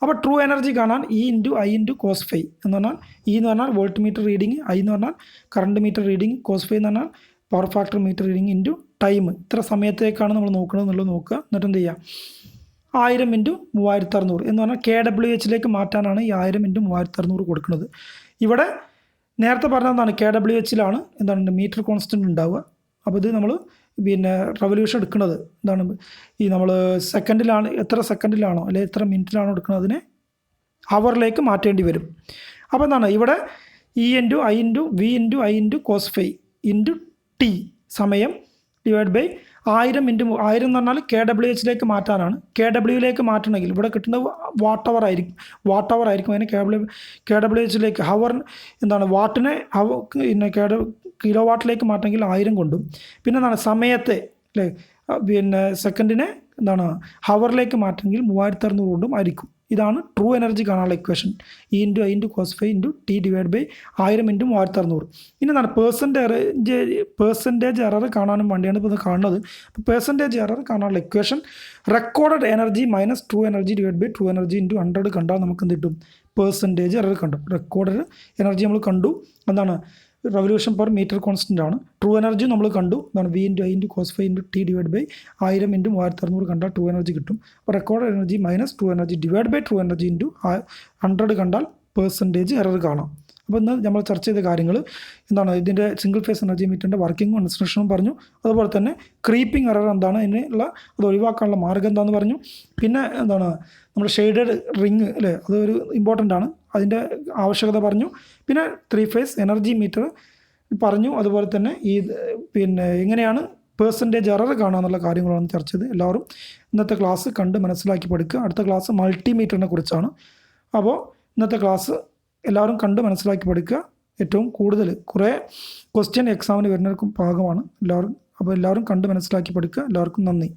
അപ്പോൾ ട്രൂ എനർജി കാണാൻ E/I cos φ എന്ന് പറഞ്ഞാൽ എന്ന് പറഞ്ഞാൽ വോൾട്ട് മീറ്റർ റീഡിങ്, I എന്ന് പറഞ്ഞാൽ കറണ്ട് മീറ്റർ റീഡിങ്, cos φ എന്ന് പറഞ്ഞാൽ power factor meter reading into time. ഇത്ര സമയത്തേക്കാണ് നമ്മൾ നോക്കുന്നത് എന്നുള്ളത് നോക്കുക. എന്നിട്ട് എന്ത് ചെയ്യുക 1000 × 3600 എന്ന് പറഞ്ഞാൽ KWHലേക്ക് മാറ്റാനാണ് ഈ 1000 × 3600 കൊടുക്കുന്നത്. ഇവിടെ നേരത്തെ പറഞ്ഞതാണ് KWHലാണ് എന്താണ് മീറ്റർ കോൺസ്റ്റൻറ്റ് ഉണ്ടാവുക. അപ്പോൾ ഇത് നമ്മൾ റെവല്യൂഷൻ എടുക്കുന്നത് എന്താണ് നമ്മൾ സെക്കൻഡിലാണ് എത്ര സെക്കൻഡിലാണോ അല്ലെങ്കിൽ എത്ര മിനിറ്റിലാണോ എടുക്കുന്നത് അതിനെ ഹവറിലേക്ക് മാറ്റേണ്ടി വരും. അപ്പോൾ എന്താണ് ഇവിടെ E/I V/I cos φ × സമയം ഡിവൈഡ് ബൈ 1000 × 1000 എന്ന് പറഞ്ഞാൽ KWHലേക്ക് മാറ്റാനാണ്. KWലേക്ക് മാറ്റണമെങ്കിൽ ഇവിടെ കിട്ടുന്നത് വാട്ട് അവർ ആയിരിക്കും. അതിന് KWHലേക്ക് ഹവർ എന്താണ് വാട്ടിനെ കിലോ വാട്ടിലേക്ക് മാറ്റണമെങ്കിൽ 1000 കൊണ്ടും പിന്നെ എന്താണ് സമയത്തെ അല്ലേ സെക്കൻഡിനെ എന്താണ് ഹവറിലേക്ക് മാറ്റണമെങ്കിൽ 3600 കൊണ്ടും ആയിരിക്കും. ഇതാണ് ട്രൂ എനർജി കാണാനുള്ള equation E/I cos φ × divide by 1000 × 3600. ഇനി എന്താണ് പേഴ്സൻറ്റേജ് എറർ കാണാനും വേണ്ടിയാണ് ഇപ്പോൾ ഇത് കാണുന്നത്. അപ്പോൾ പേഴ്സൻറ്റേജ് എറർ കാണാനുള്ള equation recorded energy minus true energy divide by true energy × 100 കണ്ടാൽ നമുക്ക് എന്ത് കിട്ടും പേഴ്സൻറ്റേജ് എറർ കണ്ടു. റെക്കോർഡഡ് എനർജി നമ്മൾ കണ്ടു എന്താണ് റെവല്യൂഷൻ പെർ മീറ്റർ കോൺസ്റ്റൻ്റ് ആണ്. ട്രൂ എനർജി നമ്മൾ കണ്ടു എന്താണ് V/I cos φ × ഡിവൈഡ് ബൈ 1000 × 3600 കണ്ടാൽ ട്രൂ എനർജി കിട്ടും. അപ്പോൾ record energy minus true energy divide by true energy × 100 കണ്ടാൽ പേഴ്സൻറ്റേജ് എറർ കാണാം. അപ്പോൾ ഇന്ന് നമ്മൾ ചർച്ച ചെയ്ത കാര്യങ്ങൾ എന്താണ്, ഇതിൻ്റെ സിംഗിൾ ഫേസ് എനർജി മീറ്ററിൻ്റെ വർക്കിങ്ങും ഇൻസ്ട്രക്ഷനും പറഞ്ഞു. അതുപോലെ തന്നെ ക്രീപ്പിംഗ് എറർ എന്താണ്, അതിനുള്ള അത് ഒഴിവാക്കാനുള്ള മാർഗ്ഗം എന്താണെന്ന് പറഞ്ഞു. പിന്നെ എന്താണ് നമ്മുടെ ഷെയ്ഡഡ് റിങ് അല്ലേ, അതൊരു ഇമ്പോർട്ടൻ്റ് ആണ്, അതിൻ്റെ ആവശ്യകത പറഞ്ഞു. പിന്നെ 3 ഫേസ് എനർജി മീറ്റർ പറഞ്ഞു. അതുപോലെ തന്നെ പിന്നെ എങ്ങനെയാണ് പെർസെൻറ്റേജ് എറർ കാണുക എന്നുള്ള കാര്യങ്ങളാണ് ചർച്ച ചെയ്ത്. എല്ലാവരും ഇന്നത്തെ ക്ലാസ് കണ്ട് മനസ്സിലാക്കി പഠിക്കുക. അടുത്ത ക്ലാസ് മൾട്ടിമീറ്ററിനെ കുറിച്ചാണ്. അപ്പോൾ ഇന്നത്തെ ക്ലാസ് എല്ലാവരും കണ്ട് മനസ്സിലാക്കി പഠിക്കുക. ഏറ്റവും കൂടുതൽ കുറേ ക്വസ്റ്റ്യൻ എക്സാമിന് വരുന്ന ഭാഗമാണ് എല്ലാവരും. അപ്പോൾ എല്ലാവരും കണ്ട് മനസ്സിലാക്കി പഠിക്കുക. എല്ലാവർക്കും നന്ദി.